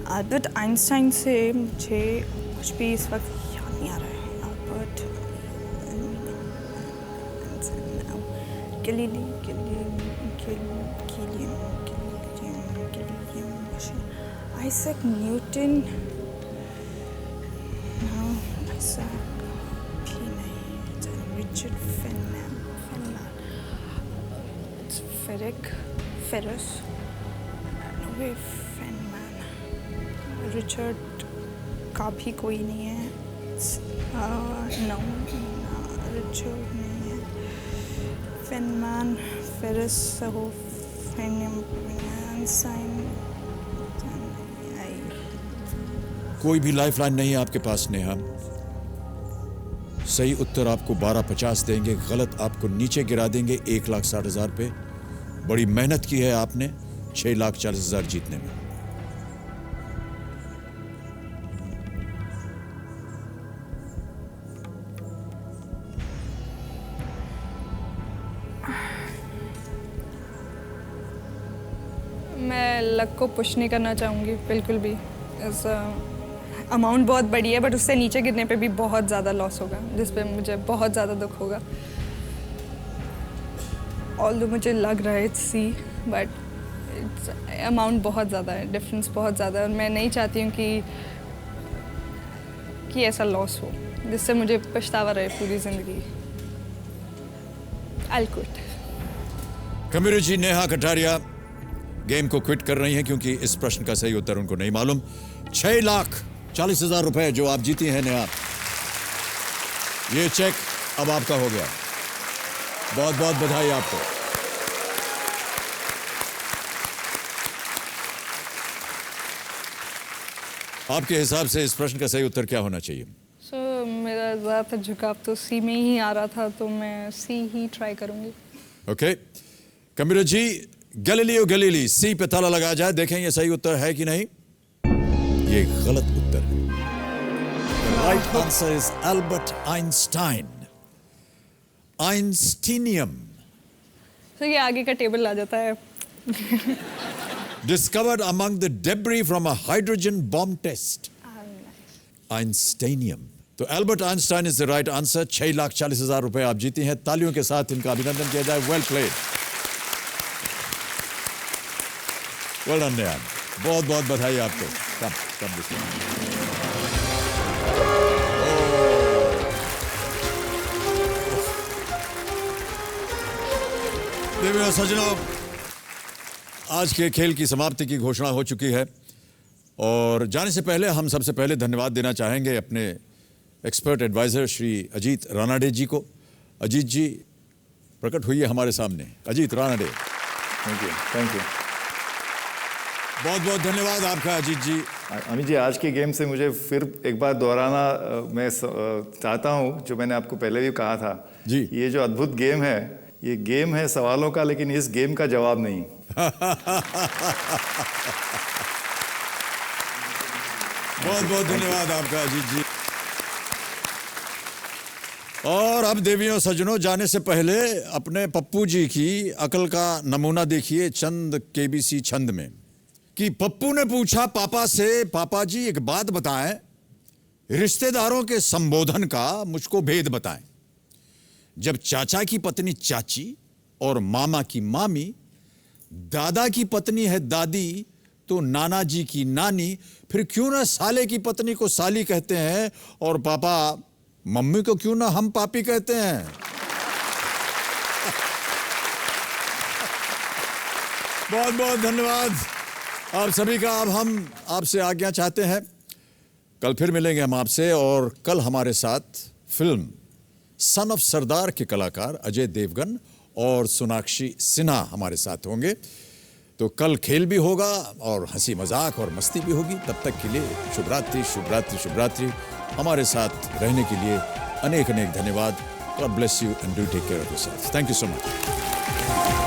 अल्बर्ट आइंस्टाइन से मुझे कुछ भी इस वक्त याद नहीं आ रहा है। Albert Galilei Isaac Newton, Richard Feynman, ferrous, Richard का भी कोई नहीं है। नो, रिचर्ड नहीं है। फेनमैन, फेरस, कोई भी लाइफलाइन नहीं है आपके पास नेहा। सही उत्तर आपको 12,50 देंगे, गलत आपको नीचे गिरा देंगे 1,60,000 पे। बड़ी मेहनत की है आपने 6,40,000 जीतने में। मैं लक को पुश नहीं करना चाहूँगी बिल्कुल भी। अमाउंट बहुत बड़ी है, बट उससे नीचे गिरने पे भी बहुत ज़्यादा लॉस होगा, जिस पे मुझे बहुत ज़्यादा दुख होगा। ऑल्दो मुझे लग रहा है इट्स सी, बट अमाउंट बहुत ज़्यादा है, डिफरेंस बहुत ज़्यादा है, और मैं नहीं चाहती हूँ कि ऐसा लॉस हो जिससे मुझे पछतावा रहे पूरी ज़िंदगी। I will quit. कमिरू जी, नेहा कटारिया गेम को क्विट कर रही हैं क्योंकि इस प्रश्न का सही उत्तर उनको नहीं मालूम। 6,40,000 रुपए जो आप जीती हैं नेहा, ये चेक अब आपका हो गया। बहुत बहुत बधाई आपको। आपके हिसाब से इस प्रश्न का सही उत्तर क्या होना चाहिए? मेरा ज़्यादातर झुकाव तो सी में ही आ रहा था, तो मैं सी ही ट्राई करूंगी। ओके कमिरू जी, गैलीलियो गैलीली सी पे ताला लगाया जाए, देखें ये सही उत्तर है कि नहीं। ये गलत उत्तर है। Right answer is Albert Einstein, einsteinium. तो ये आगे का टेबल आ जाता है। Discovered among the debris from a hydrogen bomb test. Einsteinium. तो Albert Einstein is the right answer. 6,40,000 रुपए आप जीती हैं। तालियों के साथ इनका अभिनंदन किया जाए। Well played, well done Neha, बहुत बहुत बधाई आपको। कम देवियों सज्जनों, आज के खेल की समाप्ति की घोषणा हो चुकी है, और जाने से पहले हम सबसे पहले धन्यवाद देना चाहेंगे अपने एक्सपर्ट एडवाइजर श्री अजीत रानाडे जी को। अजीत जी प्रकट हुई है हमारे सामने। Ajit Ranade, thank you. बहुत बहुत धन्यवाद आपका अजीत जी। अमित जी, आज के गेम से मुझे फिर एक बार दोहराना मैं चाहता हूँ, जो मैंने आपको पहले भी कहा था जी। ये जो अद्भुत गेम है, ये गेम है सवालों का, लेकिन इस गेम का जवाब नहीं। बहुत बहुत धन्यवाद आपका अजीत जी। और अब देवियों सज्जनों, जाने से पहले अपने पप्पू जी की अकल का नमूना देखिए चंद केबीसी छंद में। कि पप्पू ने पूछा पापा से, पापा जी एक बात बताएं, रिश्तेदारों के संबोधन का मुझको भेद बताएं। जब चाचा की पत्नी चाची और मामा की मामी दादा की पत्नी है दादी तो नाना जी की नानी, फिर क्यों ना साले की पत्नी को साली कहते हैं और पापा मम्मी को क्यों ना हम पापी कहते हैं। बहुत बहुत धन्यवाद आप सभी का। अब हम आपसे आज्ञा चाहते हैं, कल फिर मिलेंगे हम आपसे, और कल हमारे साथ फिल्म सन ऑफ सरदार के कलाकार अजय देवगन और सोनाक्षी सिन्हा हमारे साथ होंगे। तो कल खेल भी होगा और हंसी मजाक और मस्ती भी होगी। तब तक के लिए शुभ रात्रि, शुभ रात्रि, शुभ रात्रि। हमारे साथ रहने के लिए अनेक अनेक धन्यवाद। God bless you and do take care of yourself. Thank you so much.